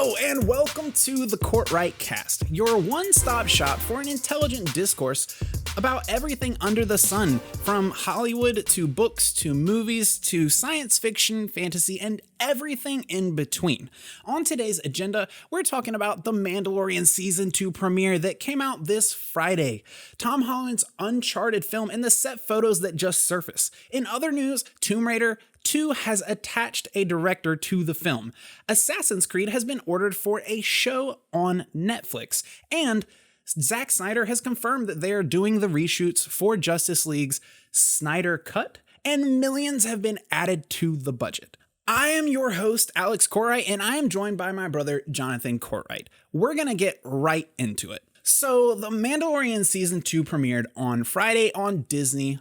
Hello and welcome to the Cortright cast, your one-stop shop for an intelligent discourse about everything under the sun, from Hollywood to books to movies to science fiction, fantasy, and everything in between. On today's agenda, we're talking about the Mandalorian Season 2 premiere that came out this Friday, Tom Holland's Uncharted film, and the set photos that just surfaced. In other news, Tomb Raider 2 has attached a director to the film. Assassin's Creed has been ordered for a show on Netflix, and Zack Snyder has confirmed that they are doing the reshoots for Justice League's Snyder Cut, and millions have been added to the budget. I am your host, Alex Cortright, and I am joined by my brother, Jonathan Cortright. We're gonna get right into it. So, the Mandalorian Season 2 premiered on Friday on Disney+.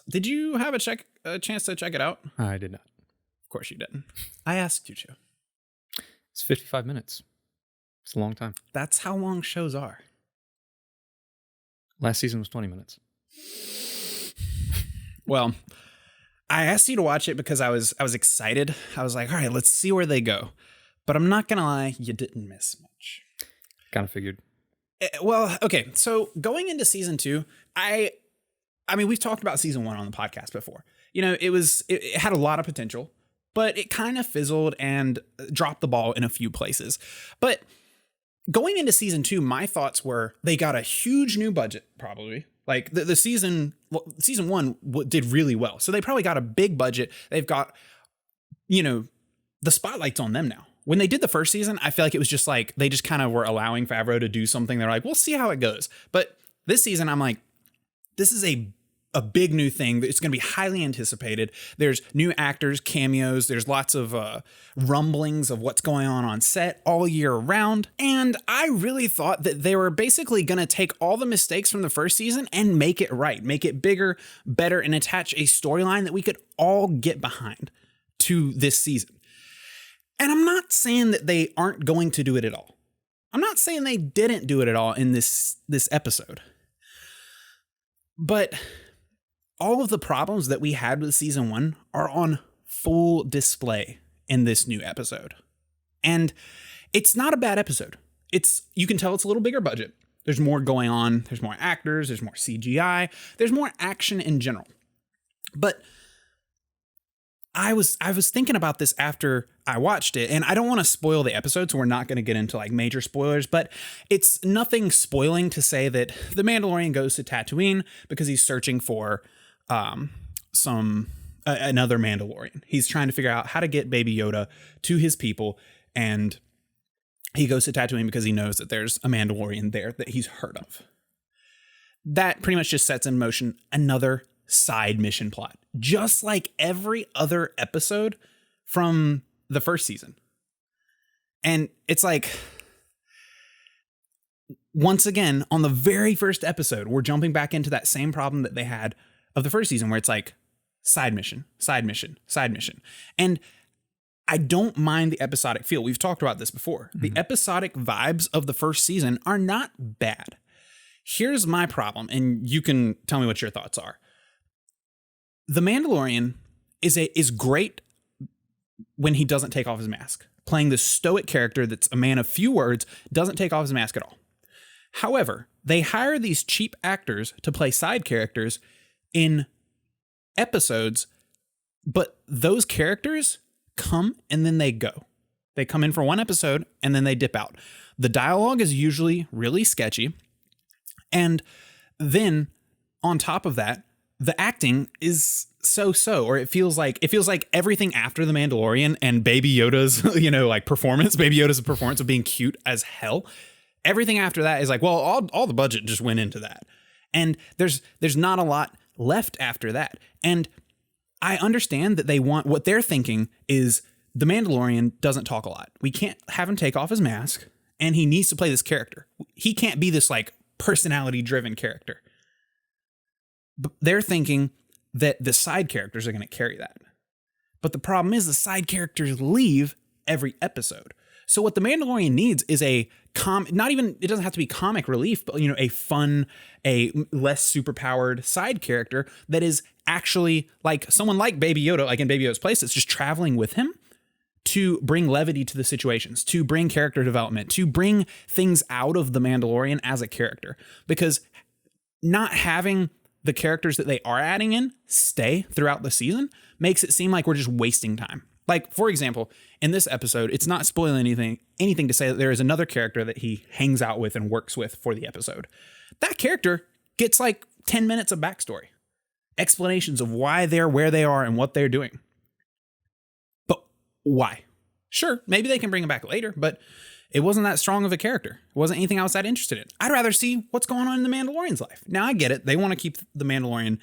Did you have a chance to check it out? I did not. Of course you didn't. I asked you to. It's 55 minutes. It's a long time. That's how long shows are. Last season was 20 minutes. Well, I asked you to watch it because I was excited. I was like, all right, let's see where they go. But I'm not gonna lie, you didn't miss much. Kind of figured. Well, okay. So going into season 2, I mean, we've talked about season 1 on the podcast before. You know, it had a lot of potential, but it kind of fizzled and dropped the ball in a few places. But going into season 2, my thoughts were they got a huge new budget, probably. Like the season 1 did really well. So they probably got a big budget. They've got, you know, the spotlight's on them now. When they did the first season, I feel like it was just like they just kind of were allowing Favreau to do something. They're like, we'll see how it goes. But this season, I'm like, this is a big new thing. It's going to be highly anticipated. There's new actors, cameos. There's lots of rumblings of what's going on set all year round. And I really thought that they were basically going to take all the mistakes from the first season and make it right, make it bigger, better, and attach a storyline that we could all get behind to this season. And I'm not saying that they aren't going to do it at all. I'm not saying they didn't do it at all in this episode. But all of the problems that we had with season 1 are on full display in this new episode. And it's not a bad episode. You can tell it's a little bigger budget. There's more going on. There's more actors. There's more CGI. There's more action in general. But I was thinking about this after I watched it, and I don't want to spoil the episode, so we're not going to get into like major spoilers, but it's nothing spoiling to say that the Mandalorian goes to Tatooine because he's searching for another Mandalorian. He's trying to figure out how to get Baby Yoda to his people, and he goes to Tatooine because he knows that there's a Mandalorian there that he's heard of. That pretty much just sets in motion another side mission plot, just like every other episode from the first season. And it's like, once again, on the very first episode, we're jumping back into that same problem that they had of the first season, where it's like side mission, side mission, side mission. And I don't mind the episodic feel. We've talked about this before. Mm-hmm. The episodic vibes of the first season are not bad. Here's my problem, and you can tell me what your thoughts are. The Mandalorian is great when he doesn't take off his mask. Playing the stoic character that's a man of few words, doesn't take off his mask at all. However, they hire these cheap actors to play side characters in episodes, but those characters come and then they go. They come in for one episode and then they dip out. The dialogue is usually really sketchy. And then on top of that, the acting is so, or it feels like everything after the Mandalorian and Baby Yoda's, performance, Baby Yoda's performance of being cute as hell. Everything after that is like, well, all the budget just went into that. And there's not a lot left after that. And I understand that what they're thinking is the Mandalorian doesn't talk a lot. We can't have him take off his mask, and he needs to play this character. He can't be this like personality driven character. But they're thinking that the side characters are going to carry that. But the problem is the side characters leave every episode. So what the Mandalorian needs is it doesn't have to be comic relief, but a fun, a less superpowered side character that is actually like someone like Baby Yoda, like in Baby Yoda's place, that's just traveling with him, to bring levity to the situations, to bring character development, to bring things out of the Mandalorian as a character. Because not having the characters that they are adding in stay throughout the season makes it seem like we're just wasting time. Like, for example, in this episode, it's not spoiling anything to say that there is another character that he hangs out with and works with for the episode. That character gets like 10 minutes of backstory, explanations of why they're where they are and what they're doing. But why? Sure, maybe they can bring him back later, but it wasn't that strong of a character. It wasn't anything I was that interested in. I'd rather see what's going on in the Mandalorian's life. Now, I get it. They want to keep the Mandalorian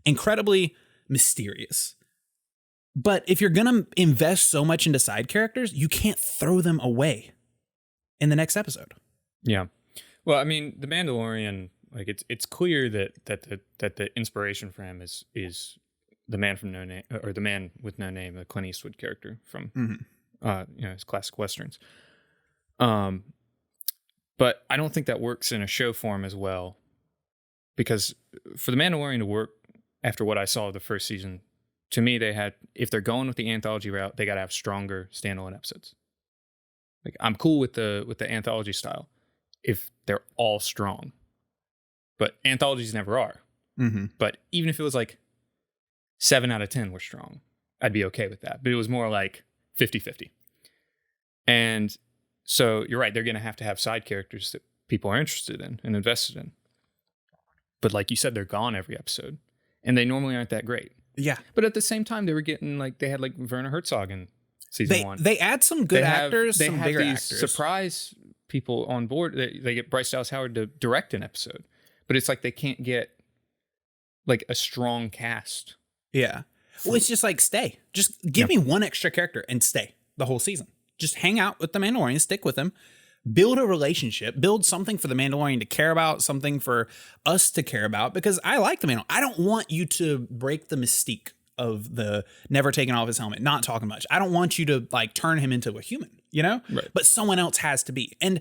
incredibly mysterious. But if you're going to invest so much into side characters, you can't throw them away in the next episode. Yeah. Well, I mean, the Mandalorian, like it's clear that the inspiration for him is the man from No Name, or the man with no name, the Clint Eastwood character from his classic westerns. But I don't think that works in a show form as well, because for the Mandalorian to work after what I saw of the first season, to me, if they're going with the anthology route, they got to have stronger standalone episodes. Like, I'm cool with the anthology style if they're all strong, but anthologies never are. Mm-hmm. But even if it was like 7 out of 10 were strong, I'd be okay with that. But it was more like 50-50. And so you're right, they're going to have side characters that people are interested in and invested in. But like you said, they're gone every episode, and they normally aren't that great. Yeah. But at the same time, they were getting they had Werner Herzog in season 1. They add some good actors, they some have bigger these actors. Surprise people on board. They get Bryce Dallas Howard to direct an episode, but it's like they can't get like a strong cast. Yeah. Well, it's just like, stay. Just give me one extra character and stay the whole season. Just hang out with the Mandalorian, stick with him, build a relationship, build something for the Mandalorian to care about, something for us to care about, because I like the Mandalorian. I don't want you to break the mystique of the never taking off his helmet, not talking much. I don't want you to like turn him into a human, you know? Right. But someone else has to be. And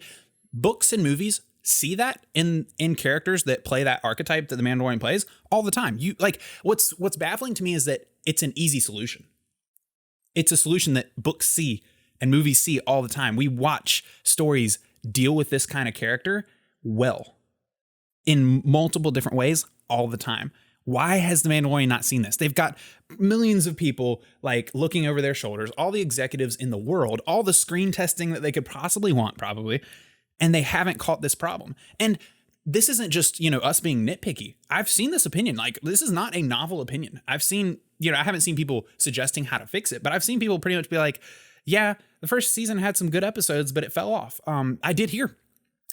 books and movies see that in characters that play that archetype that the Mandalorian plays all the time. You like what's baffling to me is that it's an easy solution. It's a solution that books see and movies see all the time. We watch stories deal with this kind of character well in multiple different ways all the time. Why has the Mandalorian not seen this? They've got millions of people like looking over their shoulders, all the executives in the world, all the screen testing that they could possibly want, probably, and they haven't caught this problem. And this isn't just, us being nitpicky. I've seen this opinion. Like, this is not a novel opinion. I've seen, I haven't seen people suggesting how to fix it, but I've seen people pretty much be like, yeah, the first season had some good episodes, but it fell off. I did hear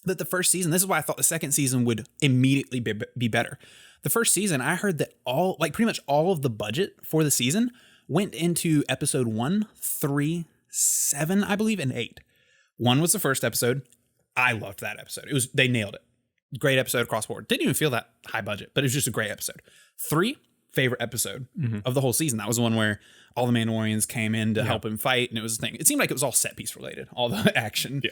that the first season, this is why I thought the second season would immediately be better. The first season, I heard that pretty much all of the budget for the season went into episode 1, 3, 7, I believe, and 8. 1 was the first episode. I loved that episode. They nailed it. Great episode across the board. Didn't even feel that high budget, but it was just a great episode. 3, favorite episode of the whole season. That was the one where all the Mandalorians came in to help him fight, and it was a thing. It seemed like it was all set piece related, all the action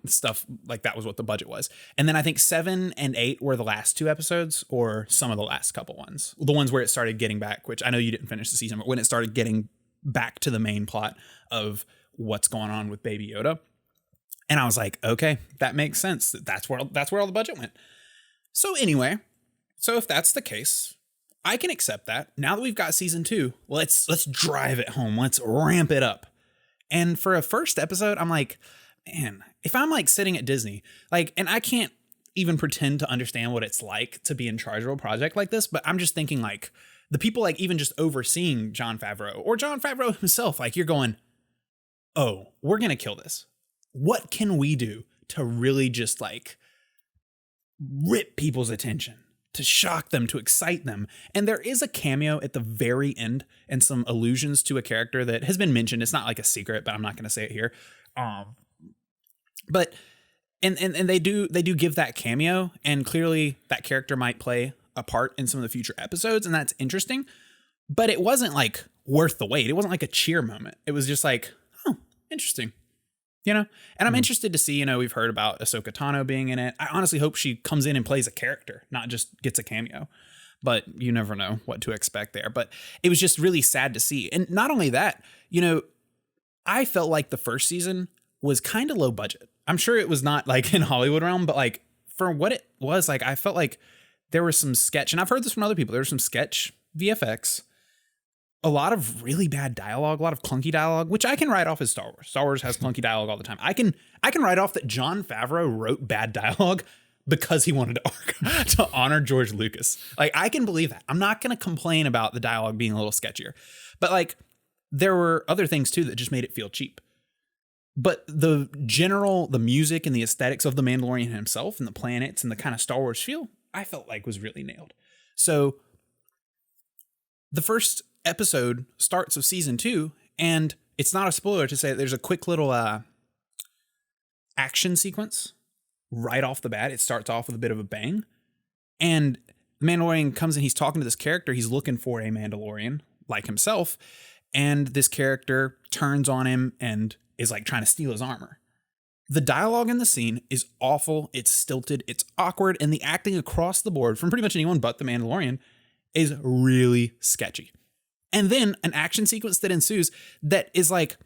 stuff. Like, that was what the budget was. And then I think 7 and 8 were the last 2 episodes, or some of the last couple ones. The ones where it started getting back, which I know you didn't finish the season, but when it started getting back to the main plot of what's going on with Baby Yoda. And I was like, okay, that makes sense. That's where all the budget went. So anyway, if that's the case, I can accept that. Now that we've got season 2, let's drive it home. Let's ramp it up. And for a first episode, I'm like, man, if I'm like sitting at Disney, like, and I can't even pretend to understand what it's like to be in charge of a project like this, but I'm just thinking like the people like even just overseeing Jon Favreau or Jon Favreau himself, like, you're going, oh, we're going to kill this. What can we do to really just like rip people's attention? To shock them, to excite them. And there is a cameo at the very end and some allusions to a character that has been mentioned. It's not like a secret, but I'm not going to say it here. But they do give that cameo, and clearly that character might play a part in some of the future episodes, and that's interesting. But it wasn't like worth the wait. It wasn't like a cheer moment. It was just like, oh, interesting. And I'm interested to see, we've heard about Ahsoka Tano being in it. I honestly hope she comes in and plays a character, not just gets a cameo. But you never know what to expect there. But it was just really sad to see. And not only that, I felt like the first season was kind of low budget. I'm sure it was not like in Hollywood realm, but like for what it was, like I felt like there was some sketch, and I've heard this from other people. There was some sketch VFX, a lot of really bad dialogue, a lot of clunky dialogue, which I can write off as Star Wars. Star Wars has clunky dialogue all the time. I can write off that Jon Favreau wrote bad dialogue because he wanted to honor George Lucas. Like, I can believe that. I'm not going to complain about the dialogue being a little sketchier, but like there were other things too that just made it feel cheap. But the music and the aesthetics of the Mandalorian himself and the planets and the kind of Star Wars feel, I felt like was really nailed. So the first episode starts of season 2, and it's not a spoiler to say that there's a quick little action sequence right off the bat. It starts off with a bit of a bang, and the Mandalorian comes in. He's talking to this character. He's looking for a Mandalorian like himself, and this character turns on him and is like trying to steal his armor. The dialogue in the scene is awful. It's stilted. It's awkward, and the acting across the board from pretty much anyone but the Mandalorian is really sketchy. And then an action sequence that ensues that is like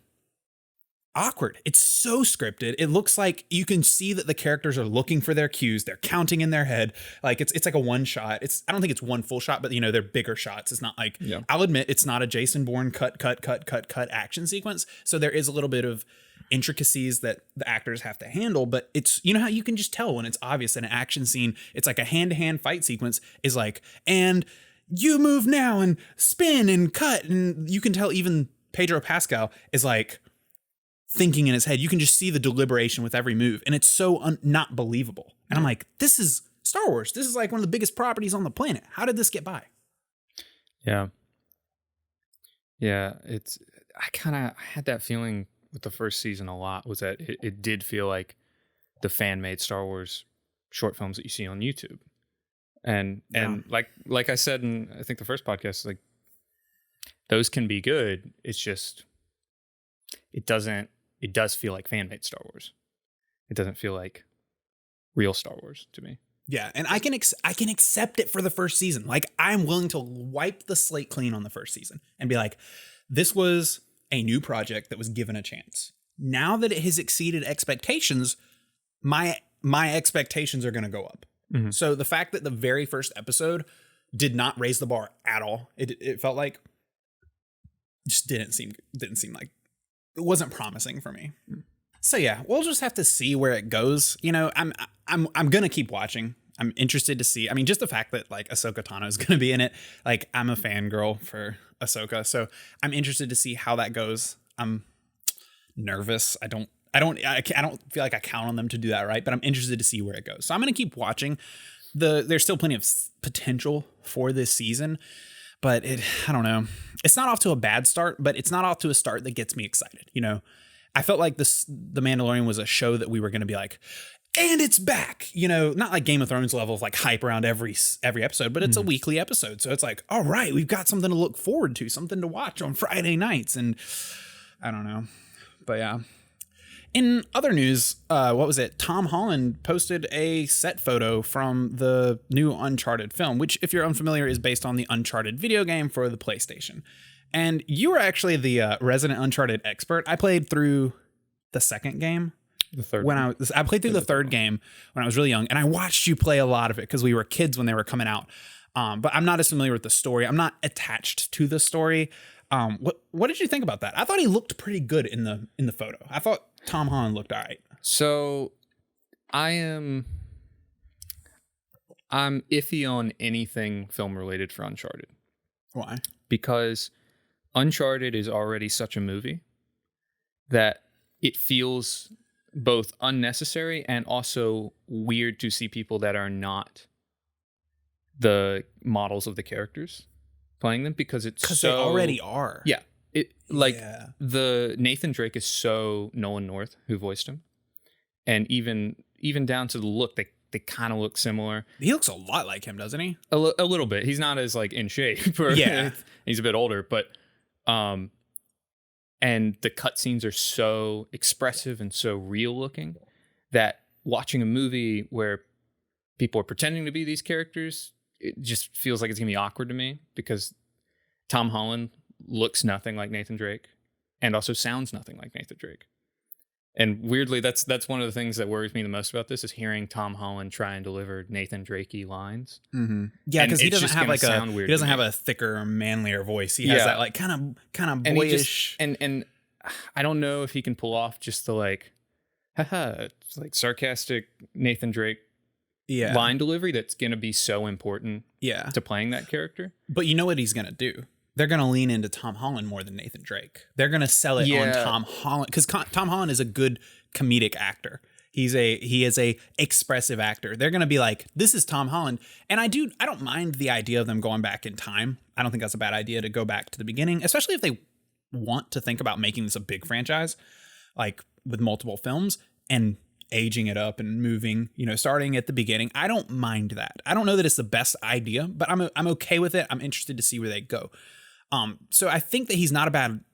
awkward. It's so scripted. It looks like you can see that the characters are looking for their cues. They're counting in their head. Like it's like a one shot. I don't think it's one full shot, but you know, they're bigger shots. It's not like, I'll admit it's not a Jason Bourne cut action sequence. So there is a little bit of intricacies that the actors have to handle, but it's, you know how you can just tell when it's obvious in an action scene, it's like a hand-to-hand fight sequence is like, and you move now and spin and cut. And you can tell even Pedro Pascal is like thinking in his head. You can just see the deliberation with every move. And it's so not believable. And I'm like, this is Star Wars. This is like one of the biggest properties on the planet. How did this get by? Yeah. Yeah. I had that feeling with the first season a lot, was that it did feel like the fan-made Star Wars short films that you see on YouTube. And like I said in I think the first podcast, like those can be good. It's just it does feel like fan-made Star Wars. It doesn't feel like real Star Wars to me. Yeah, and I can accept it for the first season. Like I'm willing to wipe the slate clean on the first season and be like, this was a new project that was given a chance. Now that it has exceeded expectations, my expectations are going to go up. Mm-hmm. So the fact that the very first episode did not raise the bar at all, it felt like just didn't seem like it wasn't promising for me. So yeah, we'll just have to see where it goes. You know, I'm gonna keep watching. I'm interested to see. I mean, just the fact that like Ahsoka Tano is gonna be in it. Like I'm a fangirl for Ahsoka, so I'm interested to see how that goes. I'm nervous. I don't feel like I count on them to do that right, but I'm interested to see where it goes. So I'm going to keep watching. There's still plenty of potential for this season, but I don't know. It's not off to a bad start, but it's not off to a start that gets me excited. You know, I felt like The Mandalorian was a show that we were going to be like, and it's back, you know, not like Game of Thrones level of like hype around every episode, but it's a weekly episode. So it's like, all right, we've got something to look forward to, something to watch on Friday nights. And I don't know, but yeah. In other news, what was it? Tom Holland posted a set photo from the new Uncharted film, which, if you're unfamiliar, is based on the Uncharted video game for the PlayStation. And you were actually the resident Uncharted expert. I played through the second game. The third. I played through the third game when I was really young, and I watched you play a lot of it because we were kids when they were coming out. But I'm not as familiar with the story. I'm not attached to the story. What did you think about that? I thought he looked pretty good in the photo. I thought Tom Holland looked all right. So I'm iffy on anything film related for Uncharted. Why? Because Uncharted is already such a movie that it feels both unnecessary and also weird to see people that are not the models of the characters playing them, because they already are. Yeah. The Nathan Drake is so Nolan North who voiced him. And even down to the look, they kind of look similar. He looks a lot like him, doesn't he? A little bit. He's not as like in shape. Yeah. He's a bit older, but and the cutscenes are so expressive and so real looking that watching a movie where people are pretending to be these characters, it just feels like it's gonna be awkward to me, because Tom Holland looks nothing like Nathan Drake and also sounds nothing like Nathan Drake. And weirdly, that's one of the things that worries me the most about this is hearing Tom Holland try and deliver Nathan Drake-y lines. Mm-hmm. Yeah, because he doesn't have like a thicker, manlier voice. He has that like kind of boyish. And I don't know if he can pull off just the like, haha, it's like sarcastic Nathan Drake line delivery that's gonna be so important to playing that character. But you know what he's gonna do? They're going to lean into Tom Holland more than Nathan Drake. They're going to sell it on Tom Holland because Tom Holland is a good comedic actor. He is a expressive actor. They're going to be like, this is Tom Holland. And I don't mind the idea of them going back in time. I don't think that's a bad idea to go back to the beginning, especially if they want to think about making this a big franchise, like with multiple films and aging it up and moving, starting at the beginning. I don't mind that. I don't know that it's the best idea, but I'm okay with it. I'm interested to see where they go. So I think that he's not a bad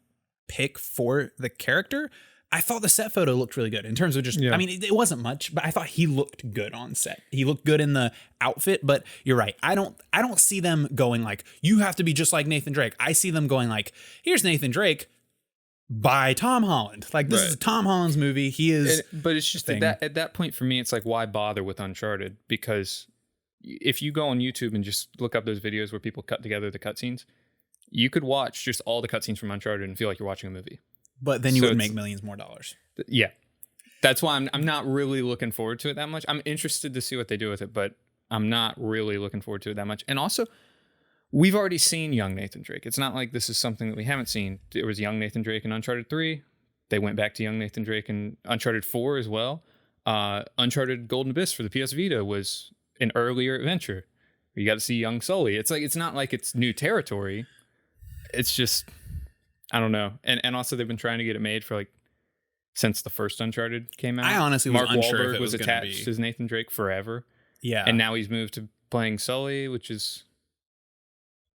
pick for the character. I thought the set photo looked really good in terms of just, I mean, it wasn't much, but I thought he looked good on set. He looked good in the outfit, but you're right. I don't see them going like, you have to be just like Nathan Drake. I see them going like, here's Nathan Drake by Tom Holland. Like this is Tom Holland's movie. He is. But it's just at that point for me, it's like, why bother with Uncharted? Because if you go on YouTube and just look up those videos where people cut together the cutscenes, you could watch just all the cutscenes from Uncharted and feel like you're watching a movie. But then you would make millions more dollars. Yeah. That's why I'm not really looking forward to it that much. I'm interested to see what they do with it, but I'm not really looking forward to it that much. And also, we've already seen young Nathan Drake. It's not like this is something that we haven't seen. There was young Nathan Drake in Uncharted 3. They went back to young Nathan Drake in Uncharted 4 as well. Uncharted Golden Abyss for the PS Vita was an earlier adventure. You got to see young Sully. It's like, it's not like it's new territory. It's just, I don't know. And also they've been trying to get it made for like since the first Uncharted came out. I honestly was unsure if it was attached as Nathan Drake forever. Yeah. And now he's moved to playing Sully, which is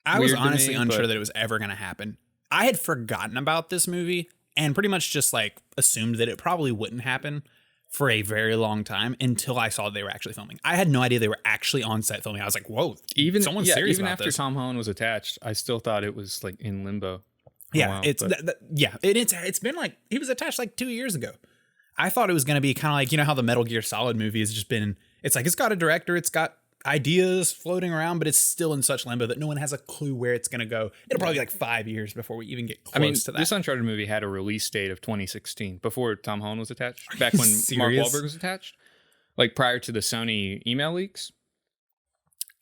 I was honestly unsure that it was ever going to happen. I had forgotten about this movie and pretty much just like assumed that it probably wouldn't happen for a very long time until I saw they were actually filming. I had no idea they were actually on set filming. I was like, whoa, someone's serious even about after this. Tom Holland was attached, I still thought it was like in limbo. Yeah, it's been like he was attached like 2 years ago. I thought it was going to be kind of like, how the Metal Gear Solid movie has just been, it's like it's got a director, it's got ideas floating around, but it's still in such limbo that no one has a clue where it's going to go. It'll probably be like 5 years before we even get close to that. This Uncharted movie had a release date of 2016 before Tom Holland was attached, back when Mark Wahlberg was attached, like prior to the Sony email leaks.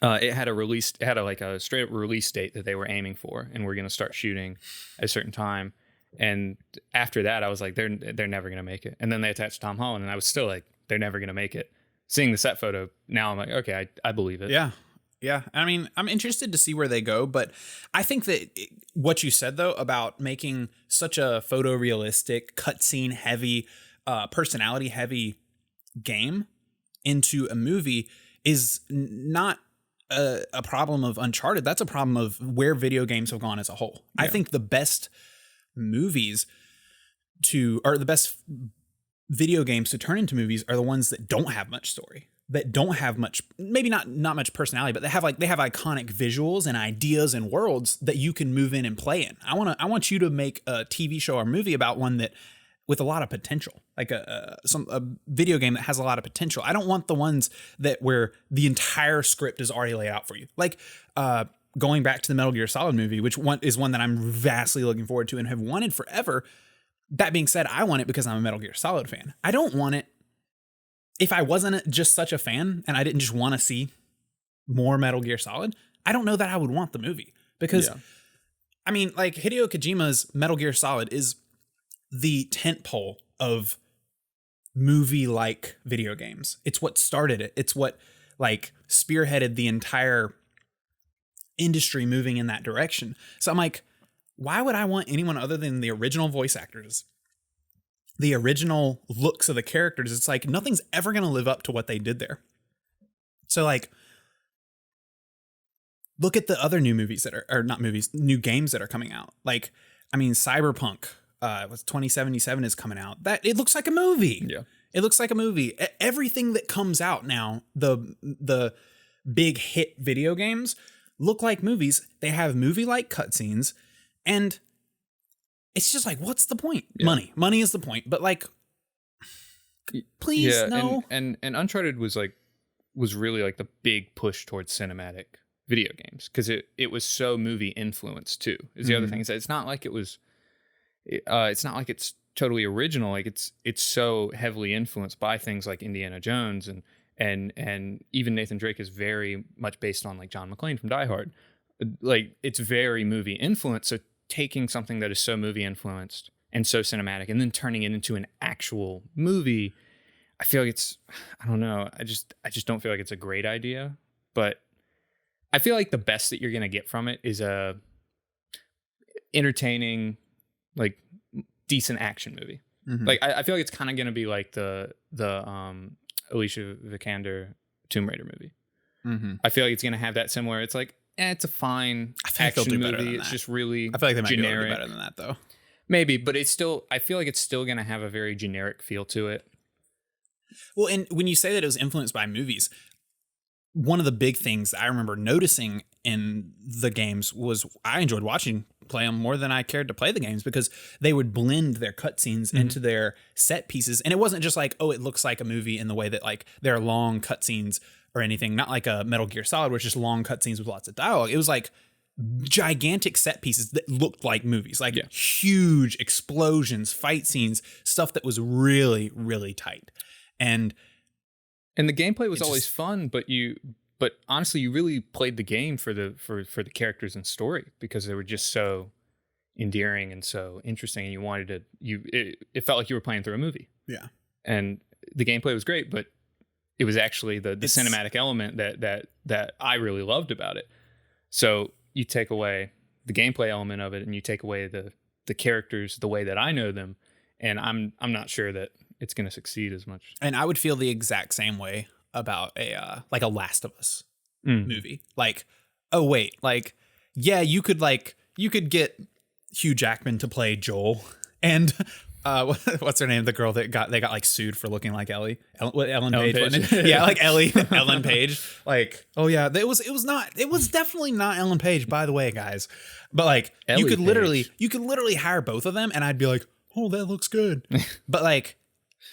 It had a straight up release date that they were aiming for, and we're going to start shooting at a certain time. And after that, I was like, they're never going to make it. And then they attached Tom Holland, and I was still like, they're never going to make it. Seeing the set photo now, I'm like, okay, I believe it. Yeah. I mean, I'm interested to see where they go, but I think that what you said though about making such a photorealistic, cutscene heavy, personality heavy game into a movie is not a problem of Uncharted. That's a problem of where video games have gone as a whole. Yeah. I think the best movies or the best video games to turn into movies are the ones that don't have much story, that don't have much, maybe not much personality, but they have iconic visuals and ideas and worlds that you can move in and play in. I want you to make a TV show or movie about one that with a lot of potential, like a video game that has a lot of potential. I don't want the ones where the entire script is already laid out for you. Like going back to the Metal Gear Solid movie, which is one that I'm vastly looking forward to and have wanted forever. That being said, I want it because I'm a Metal Gear Solid fan. I don't want it if I wasn't just such a fan and I didn't just want to see more Metal Gear Solid. I don't know that I would want the movie because, I mean, like Hideo Kojima's Metal Gear Solid is the tentpole of movie-like video games. It's what started it. It's what like spearheaded the entire industry moving in that direction. So I'm like, why would I want anyone other than the original voice actors, the original looks of the characters? It's like nothing's ever going to live up to what they did there. So like, look at the other new movies new games that are coming out. Like, I mean, Cyberpunk, 2077 is coming out. That it looks like a movie. Yeah. It looks like a movie. Everything that comes out now, the big hit video games look like movies. They have movie-like cutscenes. And it's just like, what's the point? Yeah. Money is the point. But like, please, no. And Uncharted was really like the big push towards cinematic video games, because it was so movie influenced too. Is the other thing, is that it's not like it's totally original. Like it's so heavily influenced by things like Indiana Jones, and even Nathan Drake is very much based on like John McClane from Die Hard. Like it's very movie influenced. So taking something that is so movie influenced and so cinematic and then turning it into an actual movie, I feel like I don't know. I just don't feel like it's a great idea, but I feel like the best that you're going to get from it is a entertaining, like decent action movie. Like I feel like it's kind of going to be like the Alicia Vikander Tomb Raider movie. I feel like it's going to have that similar. It's like, it's a fine action movie. It's just really I feel like they might generic. do better than that though. Maybe, but it's still, I feel like it's still going to have a very generic feel to it. Well, and when you say that it was influenced by movies, one of the big things I remember noticing in the games was I enjoyed play them more than I cared to play the games, because they would blend their cutscenes into their set pieces. And it wasn't just like, oh, it looks like a movie in the way that like there are long cutscenes or anything, not like a Metal Gear Solid where it's just long cutscenes with lots of dialogue. It was like gigantic set pieces that looked like movies, like huge explosions, fight scenes, stuff that was really, really tight. And the gameplay was always fun, but honestly, you really played the game for the characters and story, because they were just so endearing and so interesting, and you wanted to. It felt like you were playing through a movie. Yeah, and the gameplay was great, but it was actually the cinematic element that I really loved about it. So you take away the gameplay element of it, and you take away the characters the way that I know them, and I'm not sure that it's going to succeed as much. And I would feel the exact same way about a Last of Us movie. Like, oh wait, like, yeah, you could get Hugh Jackman to play Joel, and what's her name? The girl that got like sued for looking like Ellie. Ellen Page. Wasn't it? Yeah, like Ellen Page. Like, oh yeah, it was definitely not Ellen Page, by the way, guys. But like, you could literally hire both of them, and I'd be like, oh, that looks good. But like,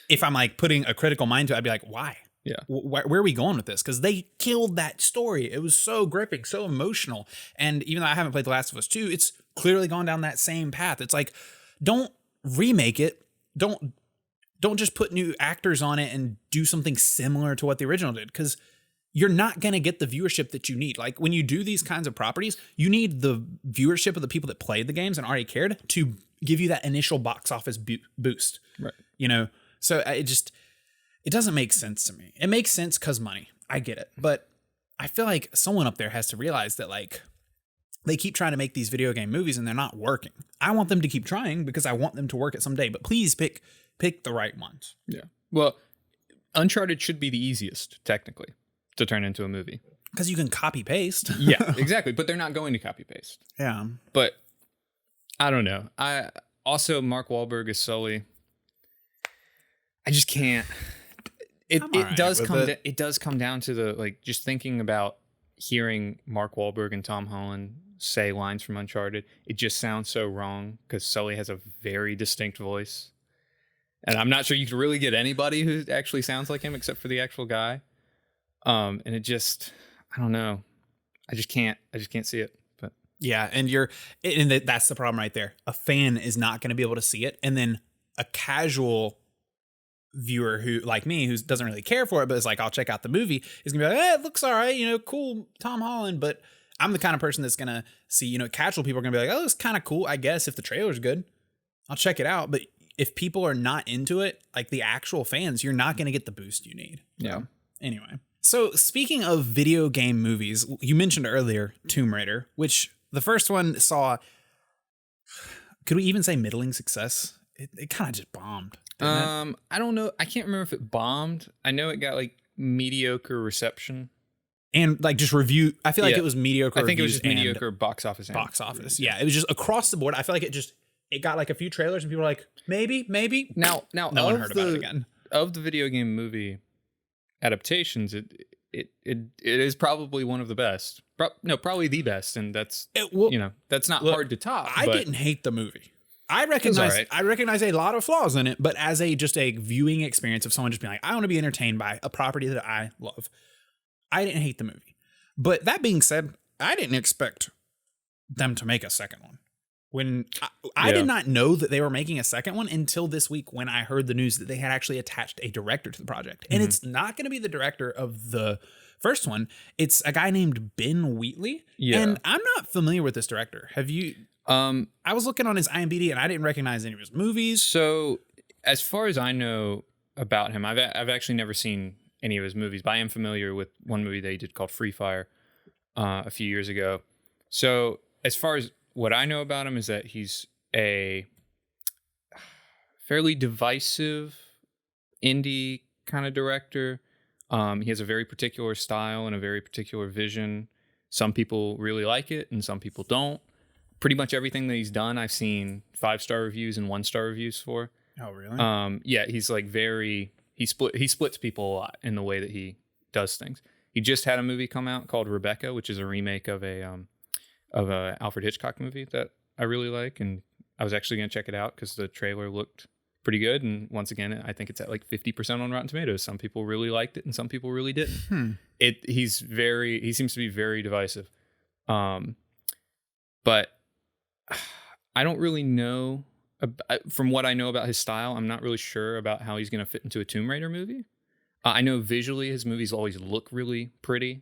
if I'm like putting a critical mind to it, I'd be like, why? Yeah. Where are we going with this? Because they killed that story. It was so gripping, so emotional. And even though I haven't played The Last of Us 2, it's clearly gone down that same path. It's like, don't remake it. Don't just put new actors on it and do something similar to what the original did, because you're not going to get the viewership that you need. Like when you do these kinds of properties, you need the viewership of the people that played the games and already cared to give you that initial box office boost. Right. You know? So it doesn't make sense to me. It makes sense because money. I get it. But I feel like someone up there has to realize that like they keep trying to make these video game movies and they're not working. I want them to keep trying because I want them to work at someday. But please pick the right ones. Yeah. Well, Uncharted should be the easiest, technically, to turn into a movie. Because you can copy paste. Yeah, exactly. But they're not going to copy paste. Yeah. But I don't know. Mark Wahlberg is Sully. I just can't. It does come down to the, like, just thinking about hearing Mark Wahlberg and Tom Holland say lines from Uncharted. It just sounds so wrong because Sully has a very distinct voice, and I'm not sure you could really get anybody who actually sounds like him except for the actual guy. And it just, I don't know. I just can't see it. But yeah, and that's the problem right there. A fan is not going to be able to see it, and then a casual viewer who, like me, who doesn't really care for it, but is like, I'll check out the movie, is gonna be like, it looks all right, cool, Tom Holland. But I'm the kind of person that's gonna see, casual people are gonna be like, oh, it's kind of cool, I guess, if the trailer's good, I'll check it out. But if people are not into it, like the actual fans, you're not gonna get the boost you need. Yeah. Anyway, so speaking of video game movies, you mentioned earlier Tomb Raider, which the first one saw, could we even say middling success? It kind of just bombed. I don't know. I can't remember if it bombed. I know it got like mediocre reception and like just review. I feel like it was mediocre. I think it was just mediocre box office. Yeah, it was just across the board. I feel like it got like a few trailers and people were like, maybe. Now no one heard about it again. Of the video game movie adaptations, it is probably one of the best. Probably the best, and that's that's not hard to top. I didn't hate the movie. I recognize right. I recognize a lot of flaws in it, but as just a viewing experience of someone just being like, I want to be entertained by a property that I love, I didn't hate the movie. But that being said, I didn't expect them to make a second one. When I did not know that they were making a second one until this week when I heard the news that they had actually attached a director to the project. And it's not going to be the director of the first one. It's a guy named Ben Wheatley. Yeah. And I'm not familiar with this director. Have you? I was looking on his IMDb and I didn't recognize any of his movies. So as far as I know about him, I've actually never seen any of his movies, but I am familiar with one movie that he did called Free Fire a few years ago. So as far as what I know about him is that he's a fairly divisive indie kind of director. He has a very particular style and a very particular vision. Some people really like it and some people don't. Pretty much everything that he's done, I've seen 5-star reviews and 1-star reviews for. Oh, really? Yeah, he's like he splits people a lot in the way that he does things. He just had a movie come out called Rebecca, which is a remake of a Alfred Hitchcock movie that I really like, and I was actually going to check it out because the trailer looked pretty good. And once again, I think it's at like 50% on Rotten Tomatoes. Some people really liked it, and some people really didn't. He seems to be very divisive, but I don't really know. From what I know about his style, I'm not really sure about how he's going to fit into a Tomb Raider movie. I know visually his movies always look really pretty.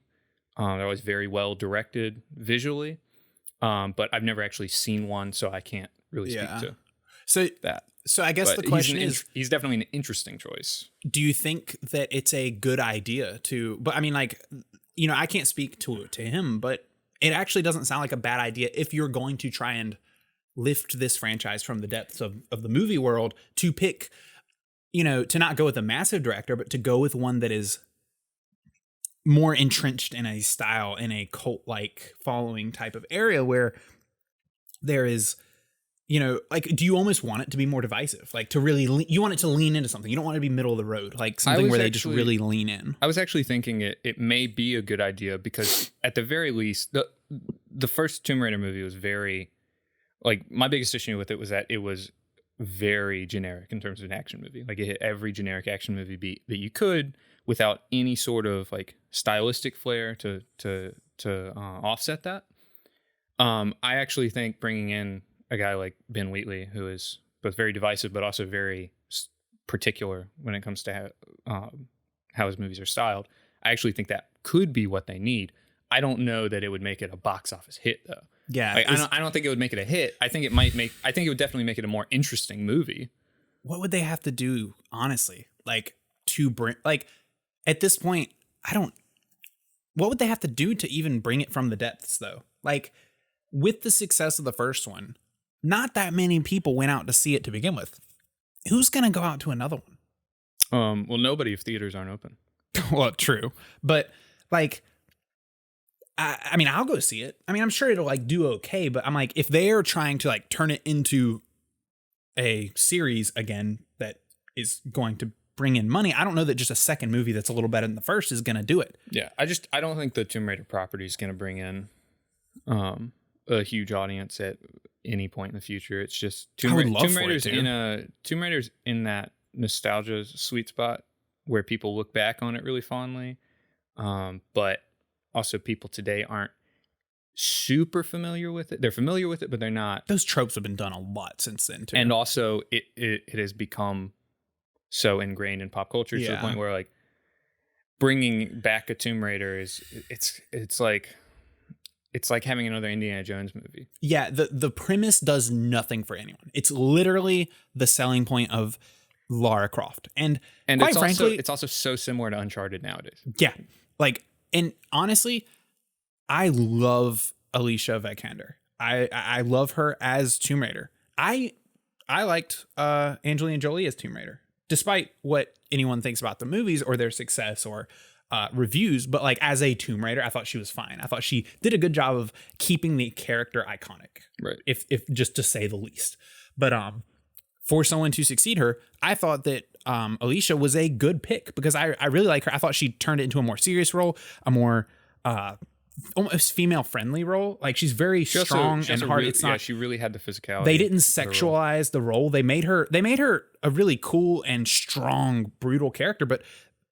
They're always very well directed visually. But I've never actually seen one, so I can't really speak to that. So I guess the question is, he's definitely an interesting choice. Do you think that it's a good idea to, but I mean, like, you know, I can't speak to him, but it actually doesn't sound like a bad idea if you're going to try and lift this franchise from the depths of the movie world to pick, you know, to not go with a massive director, but to go with one that is more entrenched in a style, in a cult-like following type of area where there is, you know, like, do you almost want it to be more divisive? Like to really, you want it to lean into something. You don't want it to be middle of the road, like something where they just really lean in. I was actually thinking it may be a good idea because at the very least, the first Tomb Raider movie was very, like, my biggest issue with it was that it was very generic in terms of an action movie. Like it hit every generic action movie beat that you could without any sort of like stylistic flair to offset that. I actually think bringing in a guy like Ben Wheatley, who is both very divisive but also very particular when it comes to how his movies are styled, I actually think that could be what they need. I don't know that it would make it a box office hit though. Yeah, like, I don't think it would make it a hit. I think it would definitely make it a more interesting movie. What would they have to do, honestly? Like to bring, like, at this point, what would they have to do to even bring it from the depths though? Like with the success of the first one, not that many people went out to see it to begin with. Who's going to go out to another one? Well, nobody if theaters aren't open. Well, true. But like, I mean, I'll go see it. I mean, I'm sure it'll like do okay, but I'm like, if they're trying to like turn it into a series again that is going to bring in money, I don't know that just a second movie that's a little better than the first is going to do it. Yeah, I don't think the Tomb Raider property is going to bring in a huge audience at any point in the future. It's just Tomb Raider's in that nostalgia sweet spot where people look back on it really fondly, but also people today aren't super familiar with it. They're familiar with it, but they're not. Those tropes have been done a lot since then too. And also it has become so ingrained in pop culture to the point where like bringing back a Tomb Raider it's like having another Indiana Jones movie. Yeah, the premise does nothing for anyone. It's literally the selling point of Lara Croft. And quite frankly, it's also so similar to Uncharted nowadays. Yeah. Like, and honestly, I love Alicia Vikander. I love her as Tomb Raider. I liked Angelina Jolie as Tomb Raider, despite what anyone thinks about the movies or their success or reviews. But like as a Tomb Raider, I thought she was fine. I thought she did a good job of keeping the character iconic, right? If just to say the least. But for someone to succeed her, I thought that Alicia was a good pick because I really like her. I thought she turned it into a more serious role, a more almost female friendly role. Like she's very strong and hard. It's not. She really had the physicality. They didn't sexualize the role. They made her a really cool and strong, brutal character. But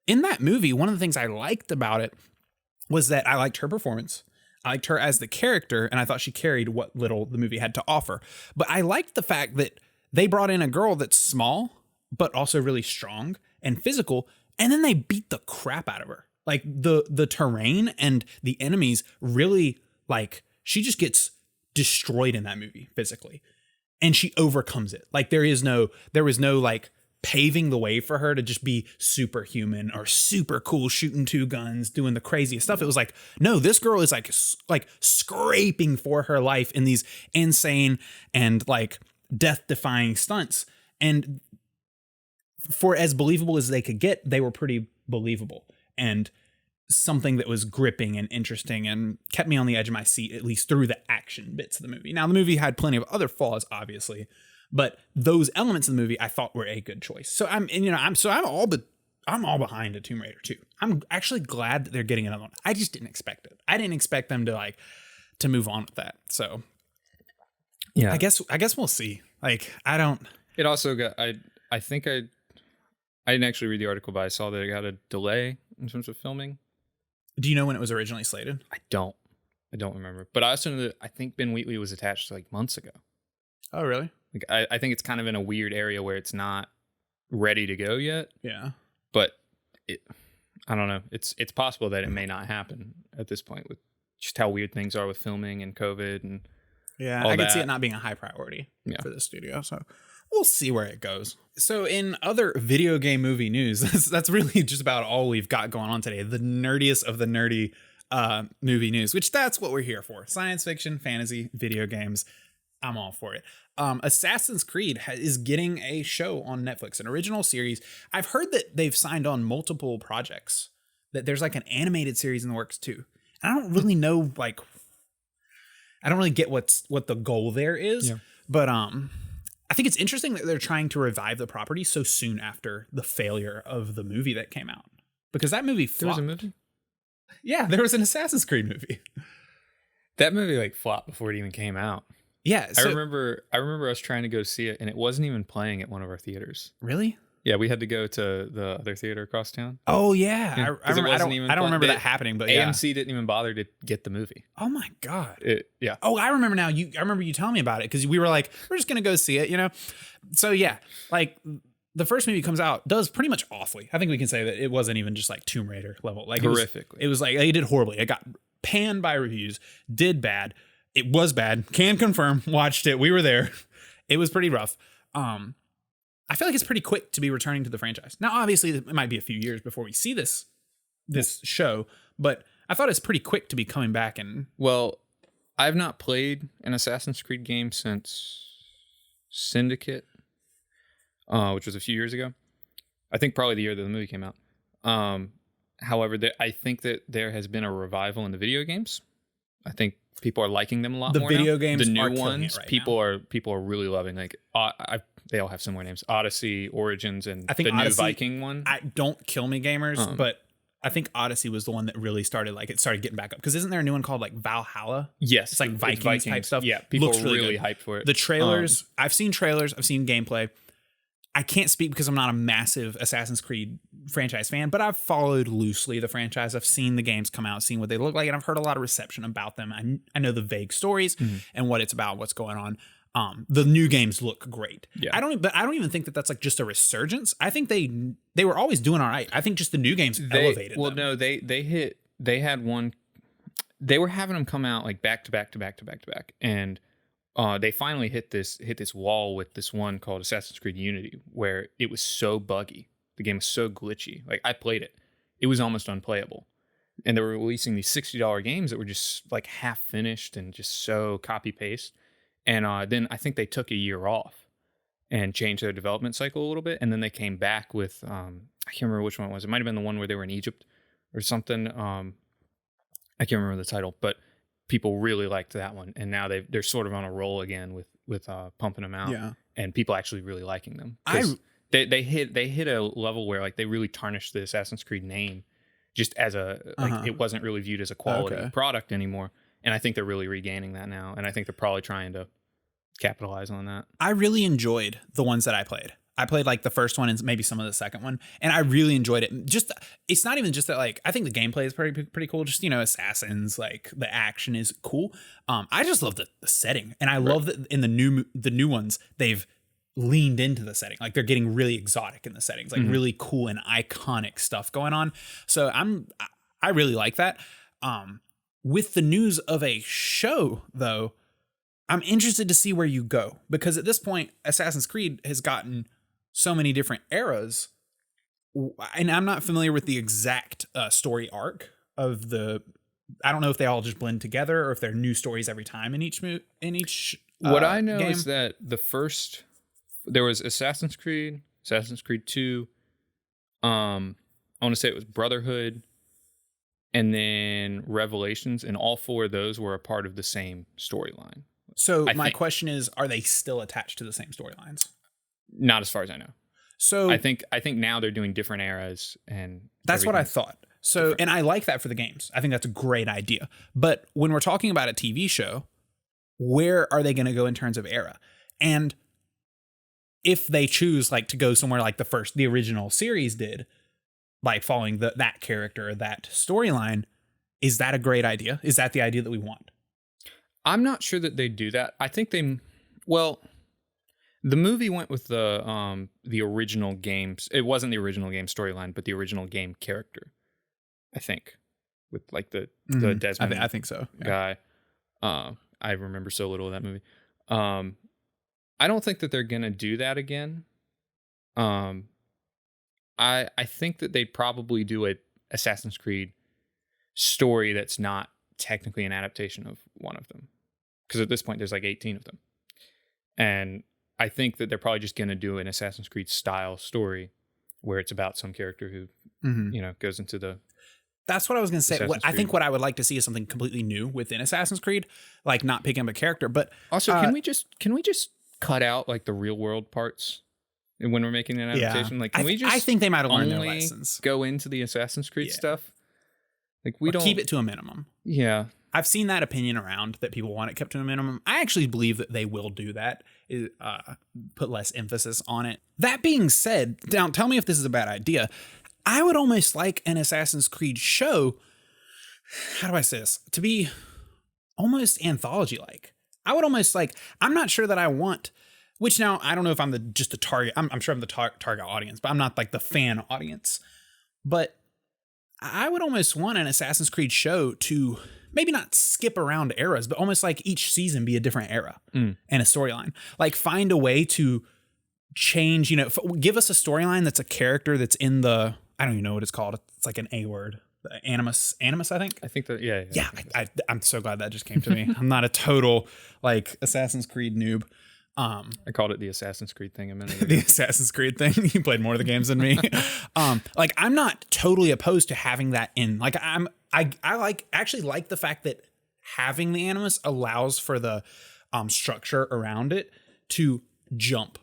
in that movie, one of the things I liked about it was that I liked her performance. I liked her as the character, and I thought she carried what little the movie had to offer. But I liked the fact that they brought in a girl that's small, but also really strong and physical, and then they beat the crap out of her. Like the terrain and the enemies really, like, she just gets destroyed in that movie physically, and she overcomes it. Like there was no like paving the way for her to just be superhuman or super cool, shooting 2 guns, doing the craziest stuff. It was like, no, this girl is like scraping for her life in these insane and like death-defying stunts. And for as believable as they could get, they were pretty believable and something that was gripping and interesting and kept me on the edge of my seat, at least through the action bits of the movie. Now, the movie had plenty of other flaws, obviously, but those elements of the movie I thought were a good choice. So I'm all behind a Tomb Raider 2. I'm actually glad that they're getting another one. I just didn't expect it. I didn't expect them to move on with that. So yeah, I guess we'll see. Like I don't. It also got. I think I didn't actually read the article, but I saw that it got a delay in terms of filming. Do you know when it was originally slated? I don't remember. But I also know that I think Ben Wheatley was attached like months ago. Oh, really? Like I think it's kind of in a weird area where it's not ready to go yet. Yeah. But I don't know. It's possible that it may not happen at this point with just how weird things are with filming and COVID and I could see it not being a high priority for the studio. So we'll see where it goes. So in other video game movie news, that's really just about all we've got going on today. The nerdiest of the nerdy movie news, which that's what we're here for. Science fiction, fantasy, video games. I'm all for it. Assassin's Creed is getting a show on Netflix, an original series. I've heard that they've signed on multiple projects, that there's like an animated series in the works too. And I don't really know, like, I don't really get what the goal there is, but I think it's interesting that they're trying to revive the property so soon after the failure of the movie that came out, because that movie flopped. There was a movie? Yeah, there was an Assassin's Creed movie. That movie like flopped before it even came out. Yeah, so, I remember us trying to go see it, and it wasn't even playing at one of our theaters. Really? Yeah, we had to go to the other theater across town. Oh yeah, I don't remember that happening, but AMC didn't even bother to get the movie. Oh my god. Oh, I remember now. I remember you telling me about it because we were like, we're just gonna go see it, you know. So yeah, like the first movie comes out, does pretty much awfully. I think we can say that it wasn't even just like Tomb Raider level, like horrifically. It was like it did horribly. It got panned by reviews, did bad. It was bad. Can confirm. Watched it. We were there. It was pretty rough. I feel like it's pretty quick to be returning to the franchise. Now, obviously, it might be a few years before we see this show, but I thought it's pretty quick to be coming back. And well, I've not played an Assassin's Creed game since Syndicate, which was a few years ago. I think probably the year that the movie came out. However, I think that there has been a revival in the video games. I think people are liking them a lot more. The video now. games, the new are ones, right people now. are really loving. Like they all have similar names: Odyssey, Origins, and I think the Odyssey, new Viking one. Don't kill me, gamers, but I think Odyssey was the one that really started getting back up. Because isn't there a new one called like Valhalla? Yes, it's like Vikings type stuff. Yeah, people looks are really hyped for it. The trailers, I've seen trailers, I've seen gameplay. I can't speak because I'm not a massive Assassin's Creed franchise fan, but I've followed loosely the franchise. I've seen the games come out, seen what they look like, and I've heard a lot of reception about them. I know the vague stories and what it's about, what's going on. The new games look great. Yeah. I don't even think that that's like just a resurgence. I think they were always doing all right. I think just the new games elevated them. No, they had one. They were having them come out like back to back, and they finally hit this wall with this one called Assassin's Creed Unity, where it was so buggy. The game was so glitchy. Like I played it, it was almost unplayable. And they were releasing these $60 games that were just like half finished and just so copy paste. And then I think they took a year off and changed their development cycle a little bit. And then they came back with I can't remember which one it was. It might have been the one where they were in Egypt or something. I can't remember the title, but people really liked that one, and now they're sort of on a roll again with pumping them out, and people actually really liking them. They hit a level where like they really tarnished the Assassin's Creed name just as a like it wasn't really viewed as a quality product anymore. And I think they're really regaining that now. And I think they're probably trying to capitalize on that. I really enjoyed the ones that I played. I played like the first one and maybe some of the second one, and I really enjoyed it. Just it's not even just that, like, I think the gameplay is pretty cool. Just, you know, assassins, like the action is cool. I just love the setting, and I love that in the new ones they've leaned into the setting. Like they're getting really exotic in the settings, like really cool and iconic stuff going on. So I really like that. With the news of a show though, I'm interested to see where you go, because at this point Assassin's Creed has gotten so many different eras, and I'm not familiar with the exact story arc of the. I don't know if they all just blend together or if they're new stories every time in each what I know game. is that there was Assassin's Creed 2. I want to say it was Brotherhood, and then Revelations, and all 4 of those were a part of the same storyline. So my question is, are they still attached to the same storylines? Not as far as I know. So I think now they're doing different eras, and that's what I thought. So different. And I like that for the games. I think that's a great idea. But when we're talking about a TV show, where are they going to go in terms of era? And if they choose like to go somewhere like the original series did, like following that character, that storyline, is that a great idea? Is that the idea that we want? I'm not sure that they do that. I think the movie went with the original games. It wasn't the original game storyline, but the original game character, I think, with like the Desmond. I think so. Guy. I remember so little of that movie. I don't think that they're gonna do that again. I think that they'd probably do a Assassin's Creed story that's not technically an adaptation of one of them, because at this point there's like 18 of them, and I think that they're probably just going to do an Assassin's Creed style story where it's about some character who, goes into the. That's what I was going to say. I think what I would like to see is something completely new within Assassin's Creed, like not picking up a character. But also, can we just cut out like the real world parts when we're making an adaptation? Yeah. Like, can we just? I think they might have learned their lessons. Go into the Assassin's Creed stuff. Like we don't keep it to a minimum. Yeah. I've seen that opinion around that people want it kept to a minimum. I actually believe that they will do that, put less emphasis on it. That being said, now tell me if this is a bad idea. I would almost like an Assassin's Creed show, how do I say this, to be almost anthology-like. I would almost like, I'm not sure that I want, which now I don't know if I'm just the target, I'm sure I'm the target audience, but I'm not like the fan audience. But I would almost want an Assassin's Creed show to maybe not skip around eras, but almost like each season be a different era and a storyline. Like find a way to change, give us a storyline that's a character that's in the, I don't even know what it's called. It's like an A word. Animus, I think. I think that, yeah. Yeah, I'm so glad that just came to me. I'm not a total like Assassin's Creed noob. I called it the Assassin's Creed thing a minute ago. The Assassin's Creed thing. You played more of the games than me. Like I'm not totally opposed to having that in. Like I actually like the fact that having the Animus allows for the structure around it to jump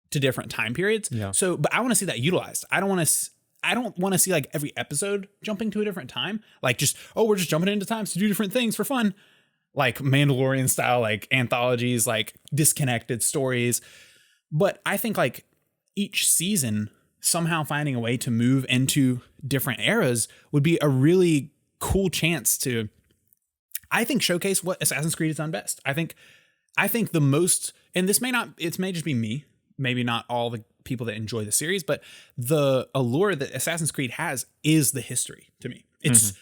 to different time periods. Yeah. So, but I want to see that utilized. I don't want to see like every episode jumping to a different time. Like just, we're just jumping into times to do different things for fun. Like Mandalorian style, like anthologies, like disconnected stories. But I think like each season somehow finding a way to move into different eras would be a really cool chance to, I think, showcase what Assassin's Creed has done best. I think the most, and this may just be me, maybe not all the people that enjoy the series, but the allure that Assassin's Creed has is the history to me. It's